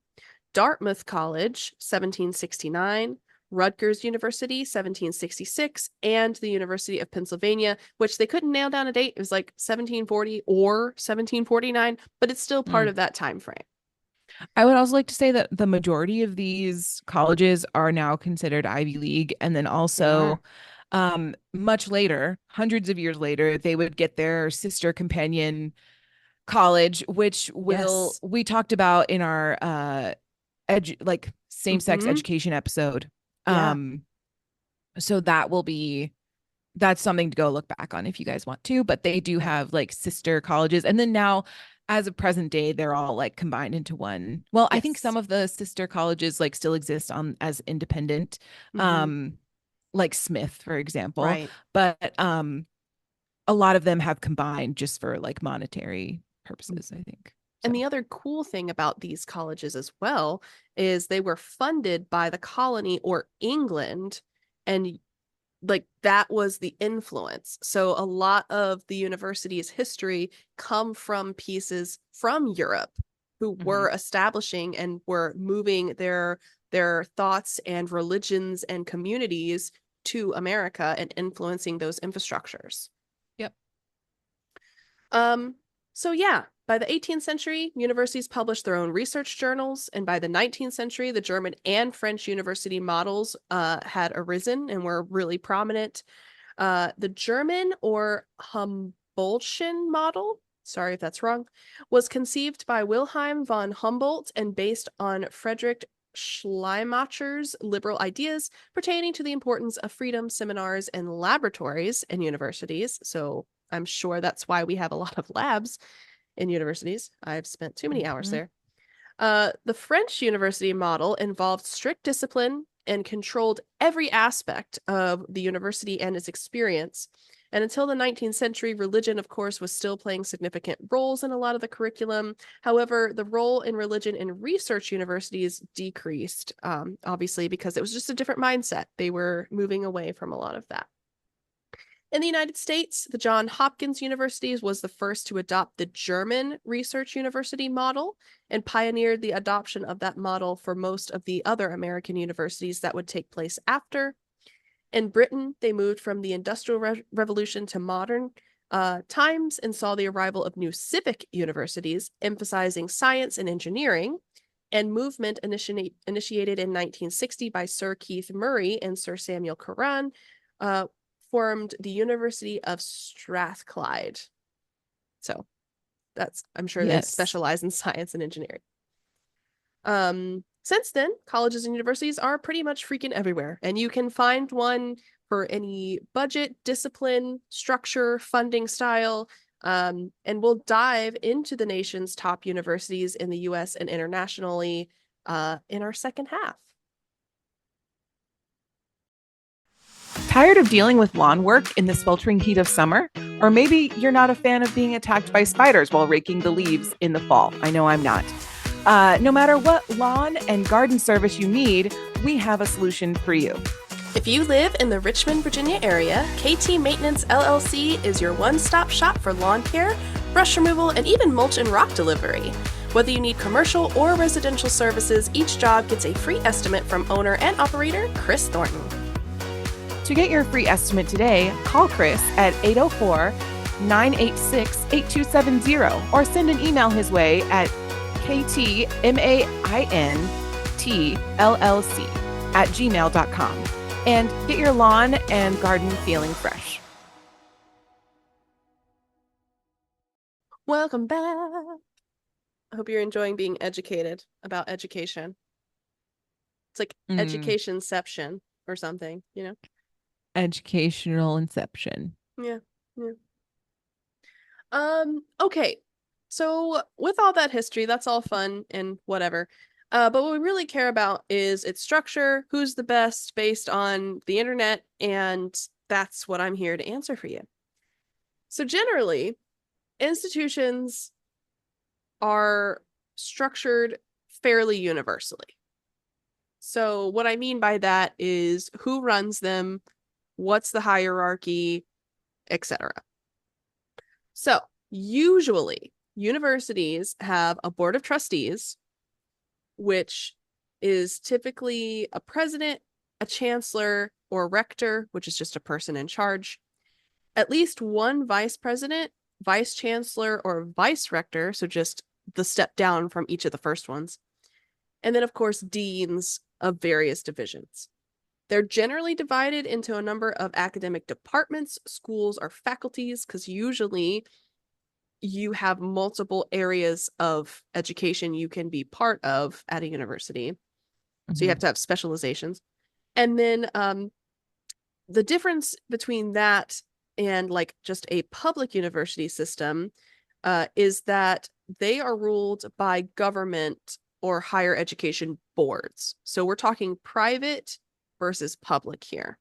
Dartmouth College, 1769. Rutgers University, 1766, and the University of Pennsylvania, which they couldn't nail down a date. It was like 1740 or 1749, but it's still part of that time frame.
I would also like to say that the majority of these colleges are now considered Ivy League. And then also, much later, hundreds of years later, they would get their sister companion college, which we talked about in our same-sex education episode. So that's something to go look back on if you guys want to, but they do have like sister colleges. And then now, as of present day, they're all like combined into one. Well, I think some of the sister colleges like still exist as independent, like Smith, for example.
Right.
But a lot of them have combined just for like monetary purposes, I think.
So. And the other cool thing about these colleges as well is they were funded by the colony or England, and like that was the influence. So a lot of the university's history come from pieces from Europe who were establishing and were moving their thoughts and religions and communities to America and influencing those infrastructures.
Yep.
So yeah, by the 18th century, universities published their own research journals, and by the 19th century, the German and French university models had arisen and were really prominent. The German or Humboldtian model, sorry if that's wrong, was conceived by Wilhelm von Humboldt and based on Friedrich Schleiermacher's liberal ideas pertaining to the importance of freedom, seminars, and laboratories in universities. So I'm sure that's why we have a lot of labs in universities. I've spent too many hours there. The French university model involved strict discipline and controlled every aspect of the university and its experience. And until the 19th century, religion, of course, was still playing significant roles in a lot of the curriculum. However, the role in religion in research universities decreased, obviously, because it was just a different mindset. They were moving away from a lot of that. In the United States, the Johns Hopkins University was the first to adopt the German research university model and pioneered the adoption of that model for most of the other American universities that would take place after. In Britain, they moved from the Industrial Revolution to modern times and saw the arrival of new civic universities, emphasizing science and engineering, and movement initiated in 1960 by Sir Keith Murray and Sir Samuel Curran, formed the University of Strathclyde. So I'm sure they specialize in science and engineering. Since then, colleges and universities are pretty much freaking everywhere, and you can find one for any budget, discipline, structure, funding style, and we'll dive into the nation's top universities in the US and internationally in our second half.
Tired of dealing with lawn work in the sweltering heat of summer? Or maybe you're not a fan of being attacked by spiders while raking the leaves in the fall. I know I'm not. No matter what lawn and garden service you need, we have a solution for you.
If you live in the Richmond, Virginia area, KT Maintenance LLC is your one-stop shop for lawn care, brush removal, and even mulch and rock delivery. Whether you need commercial or residential services, each job gets a free estimate from owner and operator Chris Thornton.
To get your free estimate today, call Chris at 804-986-8270 or send an email his way at ktmaintllc@gmail.com and get your lawn and garden feeling fresh.
Welcome back. I hope you're enjoying being educated about education. It's like educationception or something, you know?
Educational inception.
Yeah. Okay. So with all that history, that's all fun and whatever. But what we really care about is its structure, who's the best based on the internet, and that's what I'm here to answer for you. So generally, institutions are structured fairly universally. So what I mean by that is who runs them, what's the hierarchy, etc. So usually universities have a board of trustees, which is typically a president, a chancellor, or rector, which is just a person in charge, at least one vice president, vice chancellor, or vice rector, so just the step down from each of the first ones, and then, of course, deans of various divisions. They're generally divided into a number of academic departments, schools, or faculties, because usually you have multiple areas of education you can be part of at a university. Mm-hmm. So you have to have specializations. And then the difference between that and like just a public university system is that they are ruled by government or higher education boards. So we're talking private versus public here.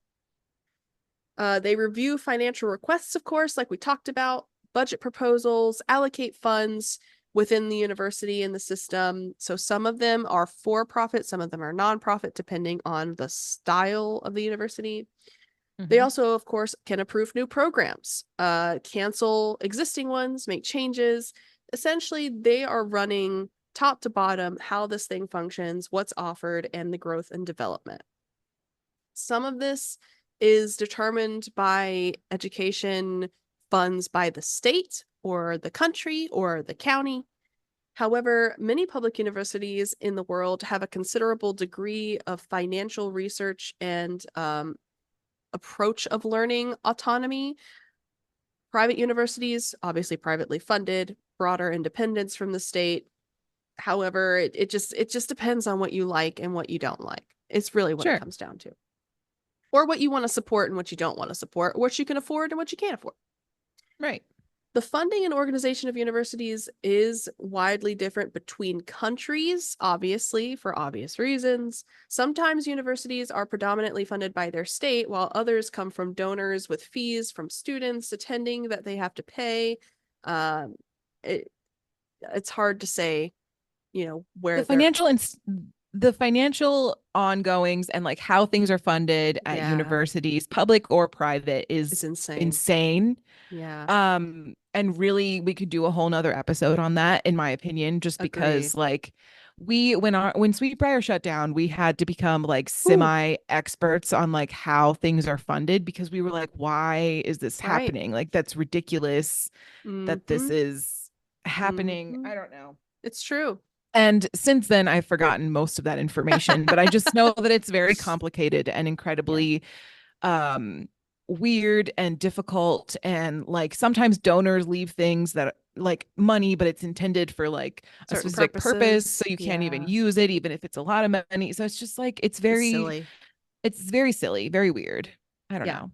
They review financial requests, of course, like we talked about, budget proposals, allocate funds within the university and the system. So some of them are for-profit, some of them are non-profit, depending on the style of the university. Mm-hmm. They also, of course, can approve new programs, cancel existing ones, make changes. Essentially, they are running top to bottom how this thing functions, what's offered, and the growth and development. Some of this is determined by education funds by the state or the country or the county. However, many public universities in the world have a considerable degree of financial research and approach of learning autonomy. Private universities, obviously privately funded, broader independence from the state. However, it just depends on what you like and what you don't like. It's really what it comes down to. Or what you want to support and what you don't want to support, what you can afford and what you can't afford.
Right.
The funding and organization of universities is widely different between countries, obviously, for obvious reasons. Sometimes universities are predominantly funded by their state, while others come from donors with fees from students attending that they have to pay. It's hard to say, where
the financial ongoings and like how things are funded at universities, public or private, is insane.
Yeah.
And really we could do a whole nother episode on that, in my opinion, just because like when Sweetbriar shut down, we had to become like semi experts on like how things are funded, because we were like, why is this happening? Like, that's ridiculous that this is happening. I don't know.
It's true.
And since then, I've forgotten most of that information, but I just know that it's very complicated and incredibly weird and difficult. And like sometimes donors leave things that like money, but it's intended for like a specific purpose. So you can't even use it, even if it's a lot of money. So it's just like, it's very silly, very weird. I don't know.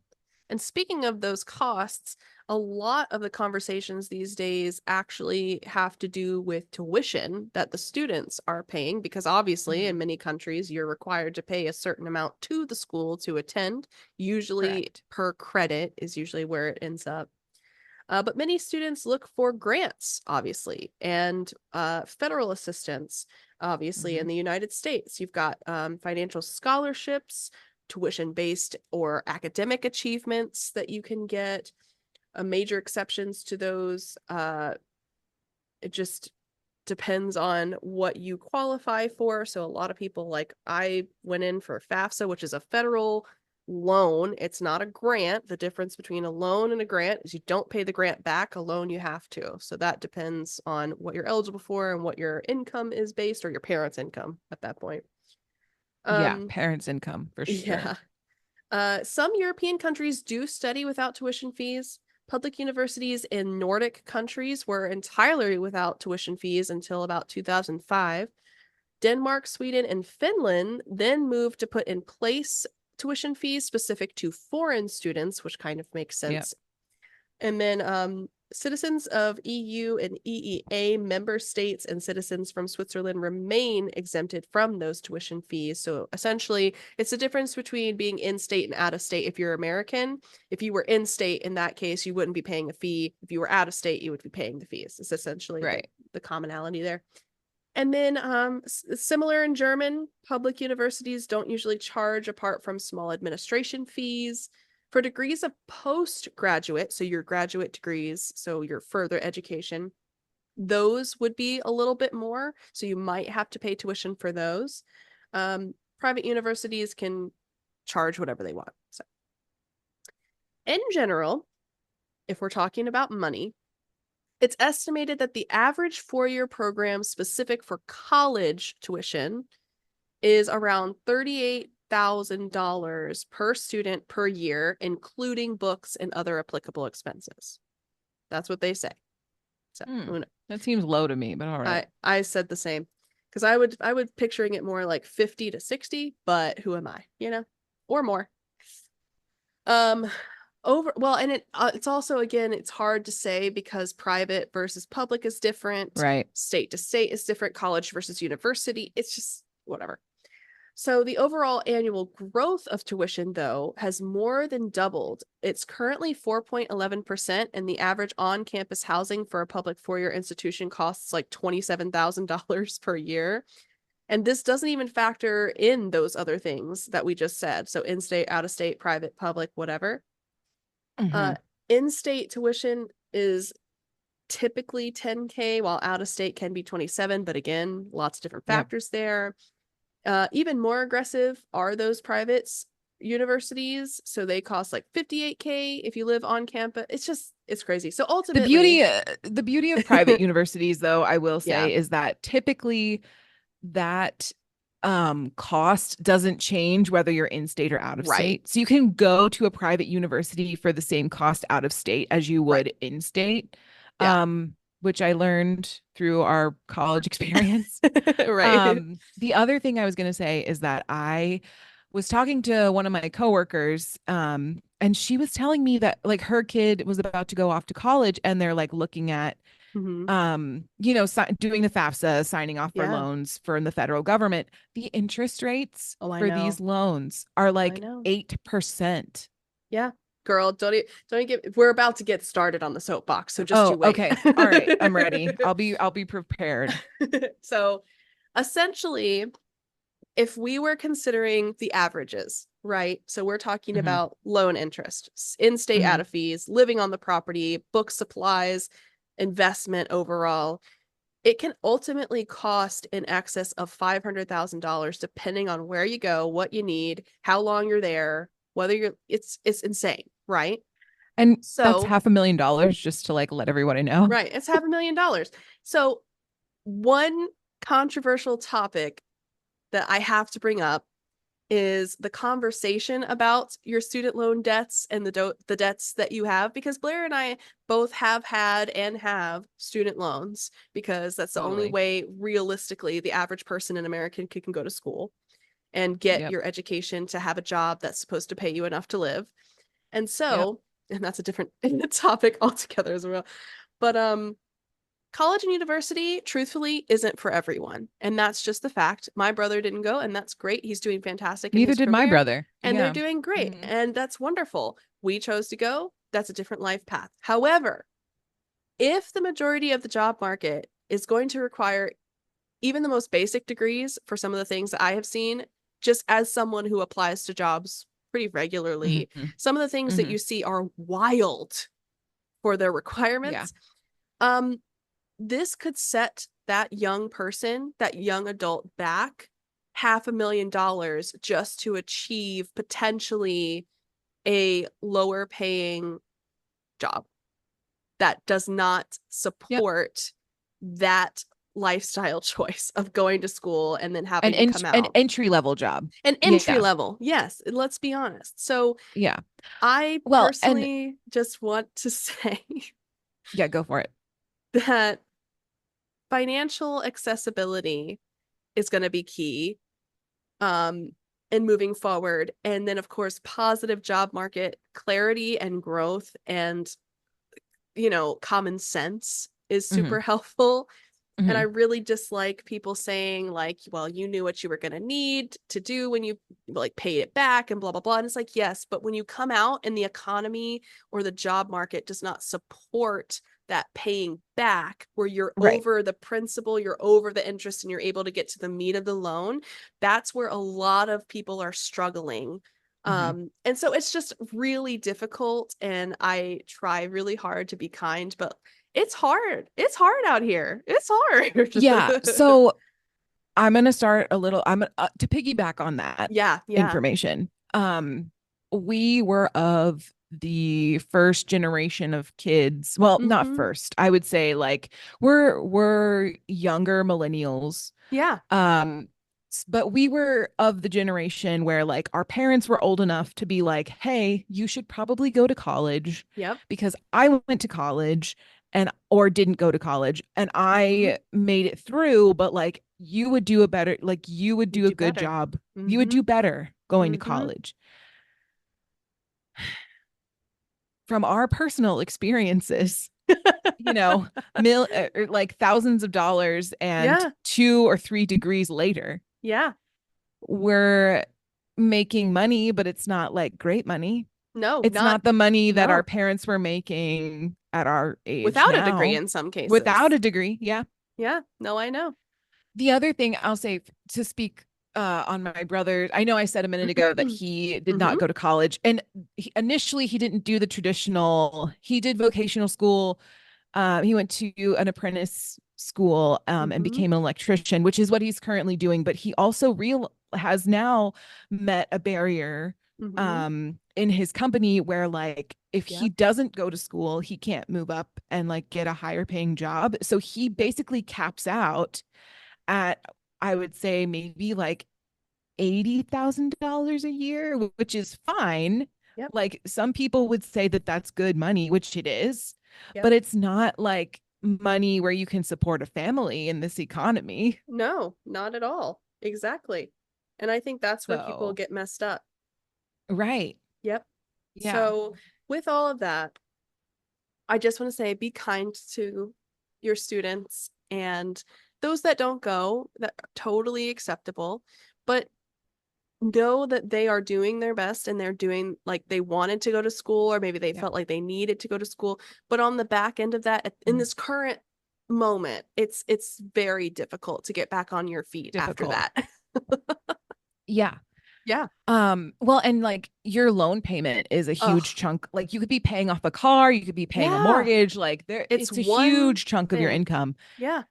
And speaking of those costs, a lot of the conversations these days actually have to do with tuition that the students are paying, because obviously in many countries you're required to pay a certain amount to the school to attend. Usually per credit is usually where it ends up. But many students look for grants, obviously, and federal assistance, obviously. In the United States, you've got financial scholarships, tuition-based or academic achievements that you can get. Major exceptions to those. It just depends on what you qualify for. So a lot of people, like I went in for FAFSA, which is a federal loan. It's not a grant. The difference between a loan and a grant is you don't pay the grant back. A loan you have to. So that depends on what you're eligible for and what your income is based, or your parents' income at that point.
Parents' income for sure.
Some European countries do study without tuition fees. Public universities in Nordic countries were entirely without tuition fees until about 2005. Denmark, Sweden, and Finland then moved to put in place tuition fees specific to foreign students, which kind of makes sense. Yep. And then citizens of EU and EEA member states and citizens from Switzerland remain exempted from those tuition fees. So essentially, it's the difference between being in state and out of state. If you're American, if you were in state, in that case, you wouldn't be paying a fee. If you were out of state, you would be paying the fees. It's essentially the commonality there. And then similar in German, public universities don't usually charge apart from small administration fees. For degrees of postgraduate, so your graduate degrees, so your further education, those would be a little bit more. So you might have to pay tuition for those. Private universities can charge whatever they want. So in general, if we're talking about money, it's estimated that the average four-year program specific for college tuition is around $38,000 per student per year, including books and other applicable expenses. That's what they say. So
that seems low to me, but all right.
I said the same because I would picturing it more like 50 to 60, but who am I, or more. And it's also, again, it's hard to say because private versus public is different,
right?
State to state is different, college versus university, it's just whatever. So the overall annual growth of tuition, though, has more than doubled. It's currently 4.11%, and the average on-campus housing for a public four-year institution costs like $27,000 per year. And this doesn't even factor in those other things that we just said. So in-state, out-of-state, private, public, whatever. In-state tuition is typically $10K, while out-of-state can be $27,000. But again, lots of different factors there. Even more aggressive are those private universities. So they cost like $58K if you live on campus. It's crazy. So ultimately,
the beauty of private universities, though, I will say, is that typically that cost doesn't change whether you're in state or out of state. So you can go to a private university for the same cost out of state as you would in state. Which I learned through our college experience. The other thing I was going to say is that I was talking to one of my coworkers, and she was telling me that like her kid was about to go off to college, and they're like looking at, doing the FAFSA, signing off for loans from the federal government. The interest rates for these loans are like 8%.
Yeah. Girl, don't get. We're about to get started on the soapbox, so just you wait.
Okay, all right, I'm ready. I'll be prepared.
So, essentially, if we were considering the averages, right? So we're talking about loan interest, in-state out of fees, living on the property, book supplies, investment overall. It can ultimately cost in excess of $500,000 depending on where you go, what you need, how long you're there. It's insane, right?
And so that's $500,000, just to like let everybody know.
Right. It's $500,000. So one controversial topic that I have to bring up is the conversation about your student loan debts and the debts that you have, because Blair and I both have had and have student loans, because that's the only way realistically the average person in America can go to school and get your education to have a job that's supposed to pay you enough to live. And so, and that's a different topic altogether as well. But college and university, truthfully, isn't for everyone. And that's just the fact. My brother didn't go, and that's great. He's doing fantastic.
Neither did my brother.
And they're doing great. And that's wonderful. We chose to go. That's a different life path. However, if the majority of the job market is going to require even the most basic degrees for some of the things that I have seen, just as someone who applies to jobs pretty regularly, some of the things that you see are wild for their requirements. This could set that young person, that young adult, back $500,000 just to achieve potentially a lower paying job that does not support that lifestyle choice of going to school and then having to come out.
An entry-level job.
An entry level, yes. Let's be honest. So I personally just want to say
go for it.
That financial accessibility is going to be key in moving forward. And then, of course, positive job market clarity and growth and common sense is
Mm-hmm.
super helpful. And I
Mm-hmm.
really dislike people saying like, well, you knew what you were going to need to do when you like paid it back and blah, blah, blah. And it's like, yes, but when you come out and the economy or the job market does not support that paying back, where you're
Right.
over the principal, you're over the interest, and you're able to get to the meat of the loan, that's where a lot of people are struggling.
Mm-hmm.
And so it's just really difficult. And I try really hard to be kind, but it's hard. It's hard out here. It's
Yeah.
hard.
So I'm going to start a little, I'm to piggyback on that
Yeah, yeah.
information. We were of the first generation of kids. Well, not
Mm-hmm.
first. I would say like we're younger millennials.
Yeah.
Um, but we were of the generation where like our parents were old enough to be like, "Hey, you should probably go to college,"
Yep.
because I went to college and or didn't go to college and
Mm-hmm.
I made it through, but like you would do a better, like you would
You
do a
do
good
better.
job. You would
Mm-hmm.
do better going to
Mm-hmm.
college. From our personal experiences, you know, like thousands of dollars and
Yeah.
2 or 3 degrees later,
Yeah.
we're making money, but it's not like great money.
No,
It's
not
not the money that our
no.
parents were making at our age
Without a degree
now
in some
without
cases.
a degree. Yeah.
Yeah. No, I know.
The other thing I'll say to speak on my brother, I know I said a minute ago that he did
Mm-hmm.
not go to college, and initially he didn't do the traditional. He did vocational school. He went to an apprentice school and
Mm-hmm.
became an electrician, which is what he's currently doing. But he also real has now met a barrier
Mm-hmm.
in his company where like if he
Yep.
doesn't go to school, he can't move up and like get a higher paying job. So he
Yep.
basically caps out at, I would say, maybe like $80,000 a year, which is fine.
Yep.
Like some people would say that that's good money, which it is,
Yep.
but it's not like money where you can support a family in this economy.
No, not at all. Exactly. And I think that's where people
So,
get messed up.
right.
Yep.
Yeah.
So, with all of that, I just want to say be kind to your students, and those that don't go, that are totally acceptable, but know that they are doing their best and they're doing like they wanted to go to school or maybe they
Yeah.
felt like they needed to go to school, but on the back end of that in
Mhm.
this current moment, it's very difficult to get back on your feet after
Difficult.
that.
Yeah.
Yeah.
Well, and like your loan payment is a huge
Oh,
chunk. Like you could be paying off a car, you could be paying a
yeah.
mortgage, like
It's
it's a
one
huge chunk of your
thing.
income.
Yeah,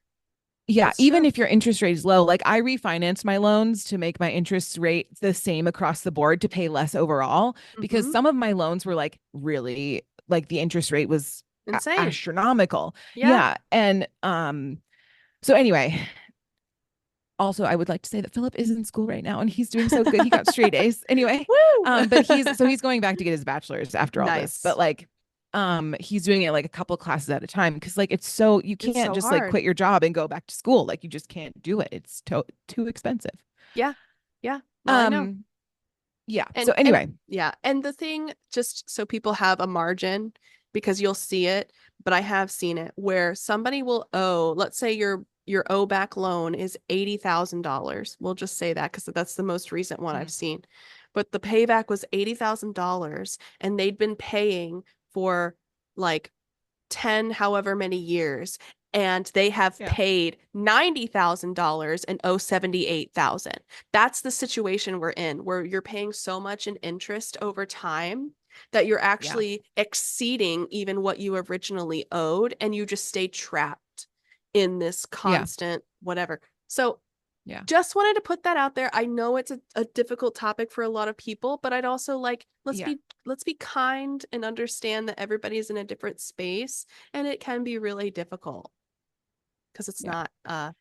Yeah,
it's
even
true.
if your interest rate is low, like I refinanced my loans to make my interest rate the same across the board to pay less overall because
Mm-hmm.
some of my loans were like really like the interest rate was
Insane.
astronomical.
Yeah.
Yeah, and so anyway, also I would like to say that Philip is in school right now and he's doing so good. He got straight A's anyway.
Woo.
But he's going back to get his bachelor's after all this. But
Nice.
like he's doing it like a couple classes at a time because like it's so you
It's
can't
so
just like
hard.
quit your job and go back to school. Like you just can't do it. It's too expensive.
Yeah. Yeah. No, I know.
Um yeah. So
And
anyway,
yeah, and the thing, just so people have a margin, because you'll see it, but I have seen it where somebody will owe, let's say your owe back loan is $80,000. We'll just say that because that's the most recent one I've
mhm,
seen. But the payback was $80,000 and they'd been paying for like 10 however many years, and they have
yeah.
paid $90,000 and owe 78,000. That's the situation we're in, where you're paying so much in interest over time that you're
Yeah.
actually exceeding even what you originally owed, and you just stay trapped in this
Yeah.
constant whatever. So
Yeah.
just wanted to put that out there. I know it's a difficult topic for a lot of people, but I'd also like
Yeah.
let's be kind and understand that everybody's in a different space, and it can be really difficult because
Yeah.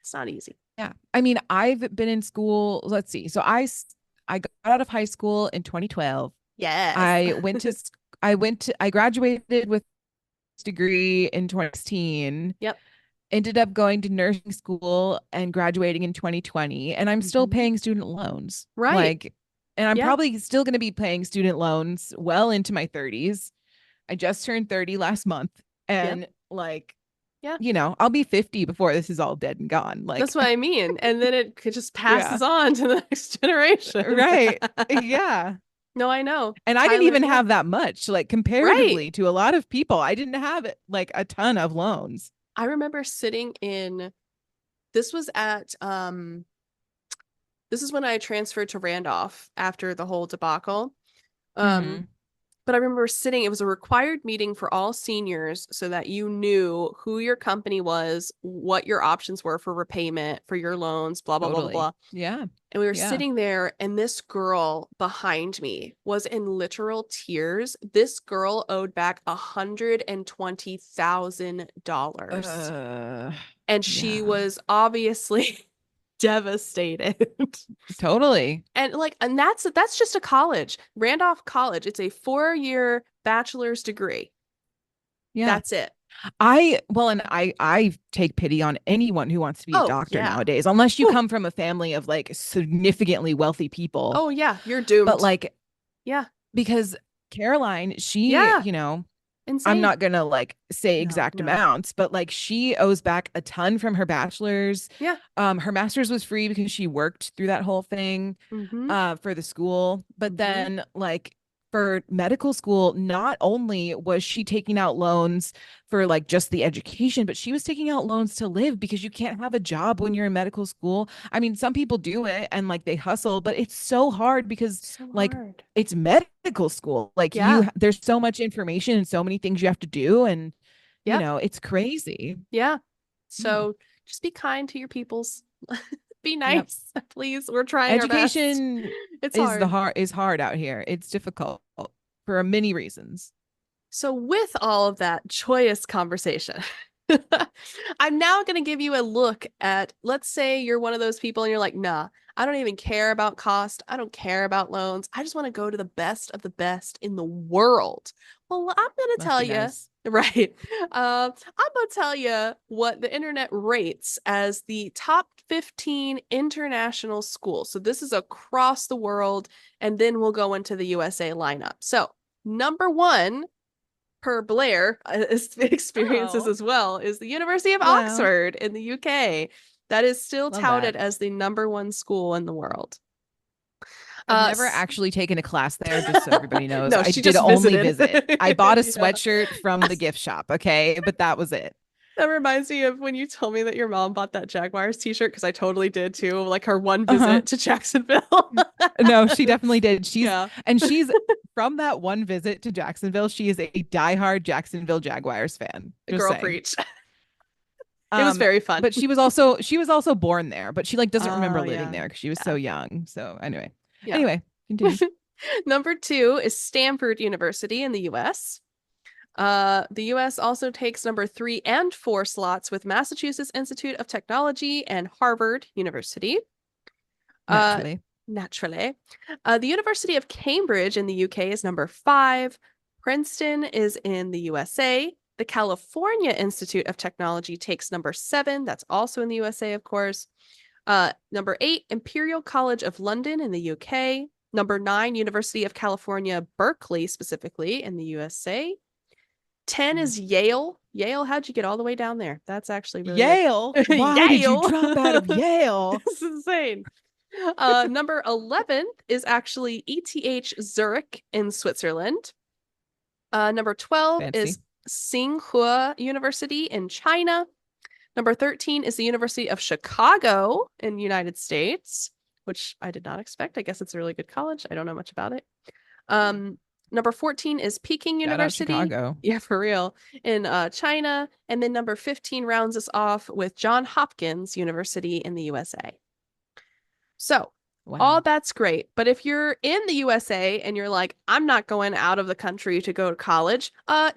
it's not easy.
Yeah. I mean, I've been in school, let's see. So I got out of high school in 2012.
Yes.
I went to I graduated with a degree in 2016,
Yep.
ended up going to nursing school and graduating in 2020, and I'm still
Mhm.
paying student loans.
Right.
Like, and I'm
Yeah.
probably still going to be paying student loans well into my 30s. I just turned 30 last month.
Yep.
And like,
Yeah.
I'll be 50 before this is all dead and gone.
That's
Like,
what I mean. And then it just
yeah,
passes on to the next generation.
right. Yeah.
No, I know.
And I didn't
Tyler,
even
yeah.
have that much, like
Right.
comparatively to a lot of people. I didn't have it like a ton of loans.
I remember sitting in this was at this is when I transferred to Randolph after the whole debacle. Um
Hmm.
But I remember sitting, it was a required meeting for all seniors so that you knew who your company was, what your options were for repayment for your loans, blah, blah, blah, blah,
Totally.
blah.
Yeah.
And we were
Yeah.
sitting there, and this girl behind me was in literal tears. This girl owed back $120,000.
Uh,
And she
yeah.
was obviously devastated.
Totally.
And that's just a college. Randolph College. It's a 4-year bachelor's degree.
Yeah.
That's it.
And I take pity on anyone who wants to be a
Oh,
doctor
yeah.
nowadays, unless you
Whew.
come from a family of like significantly wealthy people.
Oh, yeah. You're
But
doomed.
like,
Yeah.
because Caroline, she,
Yeah.
I'm
Insane.
not gonna like say
No,
exact
no.
amounts, but like she owes back a ton from her bachelor's.
Yeah.
Her master's was free because she worked through that whole thing
Mm-hmm.
for the school. But
Mm-hmm.
then like for medical school, not only was she taking out loans for like just the education, but she was taking out loans to live because you can't have a job when you're in medical school. I mean, some people do it and like they hustle, but it's so hard because
So
like
hard.
it's medical school. Like
Yeah.
there's so much information and so many things you have to do, and
Yep.
it's crazy.
Yeah.
Yeah.
So just be kind to your peoples. Be
Yep.
nice, please. We're trying our best.
Education
It's hard.
is hard out here. It's difficult for many reasons.
So, with all of that joyous conversation, I'm now going to give you a look at, let's say you're one of those people and you're like, nah, I don't even care about cost. I don't care about loans. I just want to go to the best of the best in the world. Well, I'm going to
Must
tell
be
you,
nice.
right? I'm going to tell you what the internet rates as the top 15 international schools. So, this is across the world, and then we'll go into the USA lineup. So, number one per Blair experiences
Oh,
as well is the University of
wow.
Oxford in the UK. That is still
Love that.
touted as the number one school in the world.
I've never actually taken a class there, just so everybody knows.
No,
I
she
did
just
only
visited.
visit. I bought a
Yeah.
sweatshirt from the gift shop, okay? But that was it.
That reminds me of when you told me that your mom bought that Jaguars t-shirt, because I totally did too, like her one
Uh-huh.
visit to Jacksonville.
No, she definitely did.
Yeah.
She's from that one visit to Jacksonville, she is a diehard Jacksonville Jaguars fan. Just
Girl
saying.
preach. It was very fun.
But she was also born there, but she like doesn't remember
Oh,
living
yeah.
there because she was so
Yeah.
young. So anyway.
Yeah.
Anyway, continue.
Number two is Stanford University in the US. The US also takes number 3 and 4 slots with Massachusetts Institute of Technology and Harvard University. Uh,
Naturally.
naturally. The University of Cambridge in the UK is number 5. Princeton is in the USA. The California Institute of Technology takes number 7. That's also in the USA, of course. Number 8, Imperial College of London in the UK. Number 9, University of California, Berkeley, specifically in the USA. 10 is Yale. Yale, how'd you get all the way down there? That's actually really
Yale.
good.
Why did you
Yale.
drop out of Yale?
This is insane. Number 11 is actually ETH Zurich in Switzerland. Number 12
Fancy.
is Tsinghua University in China. Number 13 is the University of Chicago in the United States, which I did not expect. I guess it's a really good college. I don't know much about it. Number 14 is Peking
Shout out
University.
Chicago.
Yeah, for real. In China. And then number 15 rounds us off with Johns Hopkins University in the USA. So all
Wow.
that's great. But if you're in the USA and you're like, I'm not going out of the country to go to college,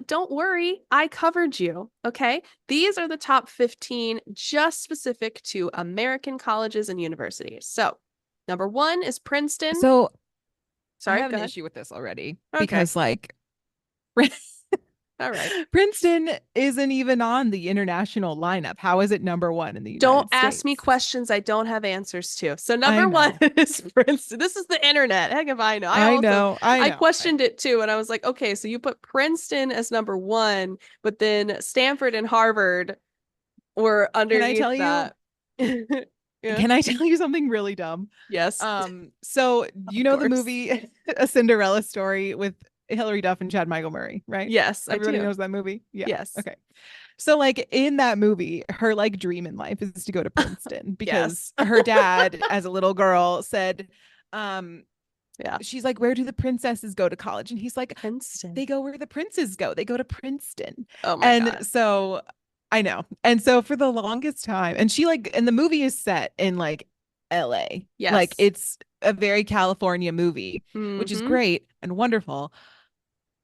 don't worry. I covered you. Okay. These are the top 15 just specific to American colleges and universities. So number 1 is Princeton.
So I
Sorry,
have
go
an
ahead.
issue with this already
Okay.
because like
All right.
Princeton isn't even on the international lineup. How is it number one in the United
Don't
States?
ask me questions I don't have answers to. So number one is Princeton. This is the internet. Heck if I know. I questioned it too. And I was like, okay, so you put Princeton as number one, but then Stanford and Harvard were underneath that.
Yeah. Can I tell you something really dumb?
Yes.
So you know the movie A Cinderella Story with Hilary Duff and Chad Michael Murray, right?
Yes,
everybody knows that movie. Yeah.
Yes.
Okay. So like in that movie, her like dream in life is to go to Princeton because her dad, as a little girl, said, she's like, where do the princesses go to college? And he's like,
Princeton.
They go where the princes go. They go to Princeton.
Oh my God.
So I know. And so for the longest time, and the movie is set in like LA.
Yes.
Like it's a very California movie, which is great and wonderful.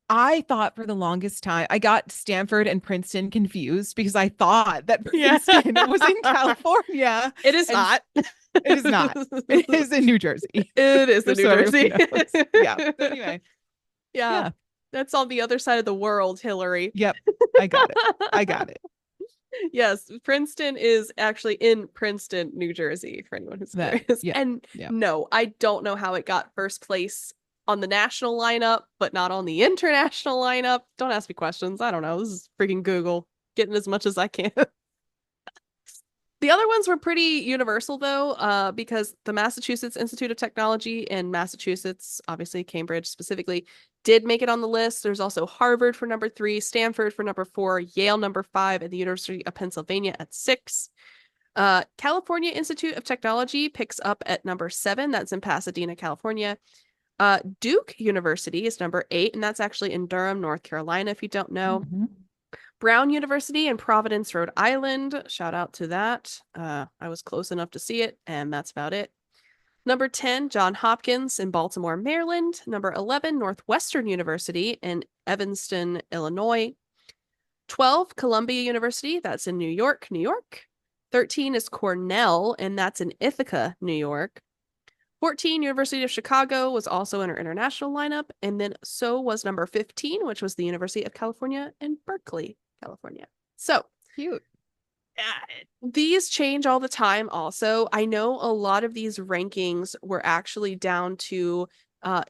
I thought for the longest time, I got Stanford and Princeton confused because I thought that Princeton was in California.
It is not.
It is not. It is in New Jersey.
It is in New Jersey.
Yeah. So anyway.
Yeah. That's on the other side of the world, Hillary.
Yep. I got it.
Yes, Princeton is actually in Princeton, New Jersey, for anyone who's curious. No, I don't know how it got first place on the national lineup, but not on the international lineup. Don't ask me questions. I don't know. This is freaking Google. Getting as much as I can. The other ones were pretty universal, though, because the Massachusetts Institute of Technology in Massachusetts, obviously Cambridge specifically, did make it on the list. There's also Harvard for number 3, Stanford for number 4, Yale number 5, and the University of Pennsylvania at 6. California Institute of Technology picks up at number 7. That's in Pasadena, California. Duke University is number 8, and that's actually in Durham, North Carolina, if you don't know. Brown University in Providence, Rhode Island. Shout out to that. I was close enough to see it, and that's about it. Number 10, Johns Hopkins in Baltimore, Maryland. Number 11, Northwestern University in Evanston, Illinois. 12, Columbia University. That's in New York, New York. 13 is Cornell, and that's in Ithaca, New York. 14, University of Chicago was also in our international lineup, and then so was number 15, which was the University of California in Berkeley, California. So
cute.
These change all the time also. I know a lot of these rankings were actually down to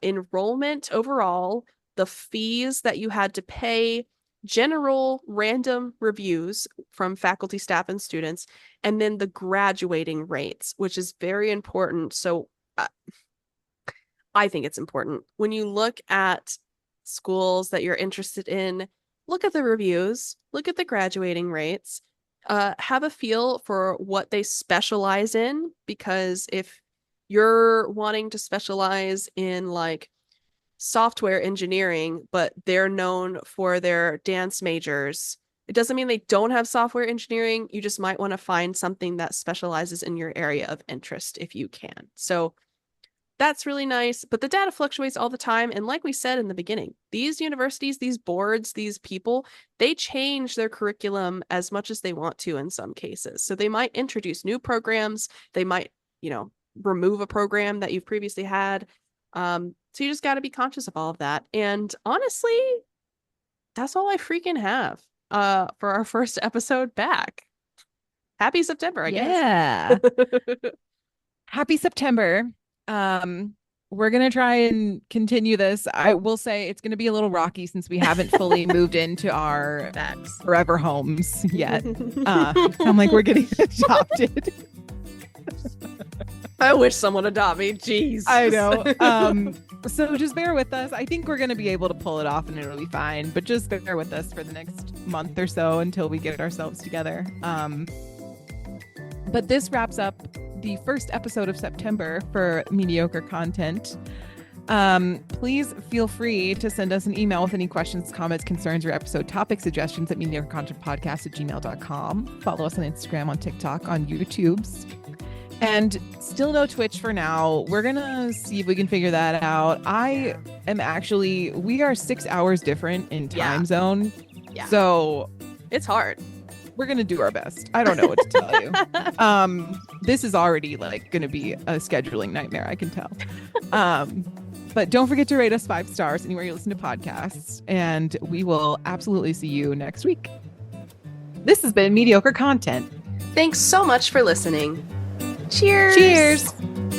enrollment overall, the fees that you had to pay, general random reviews from faculty, staff, and students, and then the graduating rates, which is very important. So I think it's important when you look at schools that you're interested in, look at the reviews, look at the graduating rates, have a feel for what they specialize in, because if you're wanting to specialize in like software engineering, but they're known for their dance majors, it doesn't mean they don't have software engineering. You just might want to find something that specializes in your area of interest if you can. So that's really nice, but the data fluctuates all the time. And like we said in the beginning, these universities, these boards, these people, they change their curriculum as much as they want to in some cases. So they might introduce new programs. They might, remove a program that you've previously had. So you just got to be conscious of all of that. And honestly, that's all I freaking have for our first episode back. Happy September, I guess.
Yeah. Happy September. We're going to try and continue this. I will say it's going to be a little rocky since we haven't fully moved into our forever homes yet. I'm like, we're getting adopted.
I wish someone adopt me. Jeez.
I know. So just bear with us. I think we're going to be able to pull it off and it'll be fine, but just bear with us for the next month or so until we get ourselves together. But this wraps up the first episode of September for Mediocre Content. Please feel free to send us an email with any questions, comments, concerns, or episode topic suggestions at mediocrecontentpodcast@gmail.com. Follow us on Instagram, on TikTok, on YouTubes. And still no Twitch for now. We're going to see if we can figure that out. We are 6 hours different in time zone. Yeah. So
it's hard.
We're going to do our best. I don't know what to tell you. This is already like going to be a scheduling nightmare, I can tell. But don't forget to rate us 5 stars anywhere you listen to podcasts. And we will absolutely see you next week. This has been Mediocre Content.
Thanks so much for listening. Cheers.
Cheers.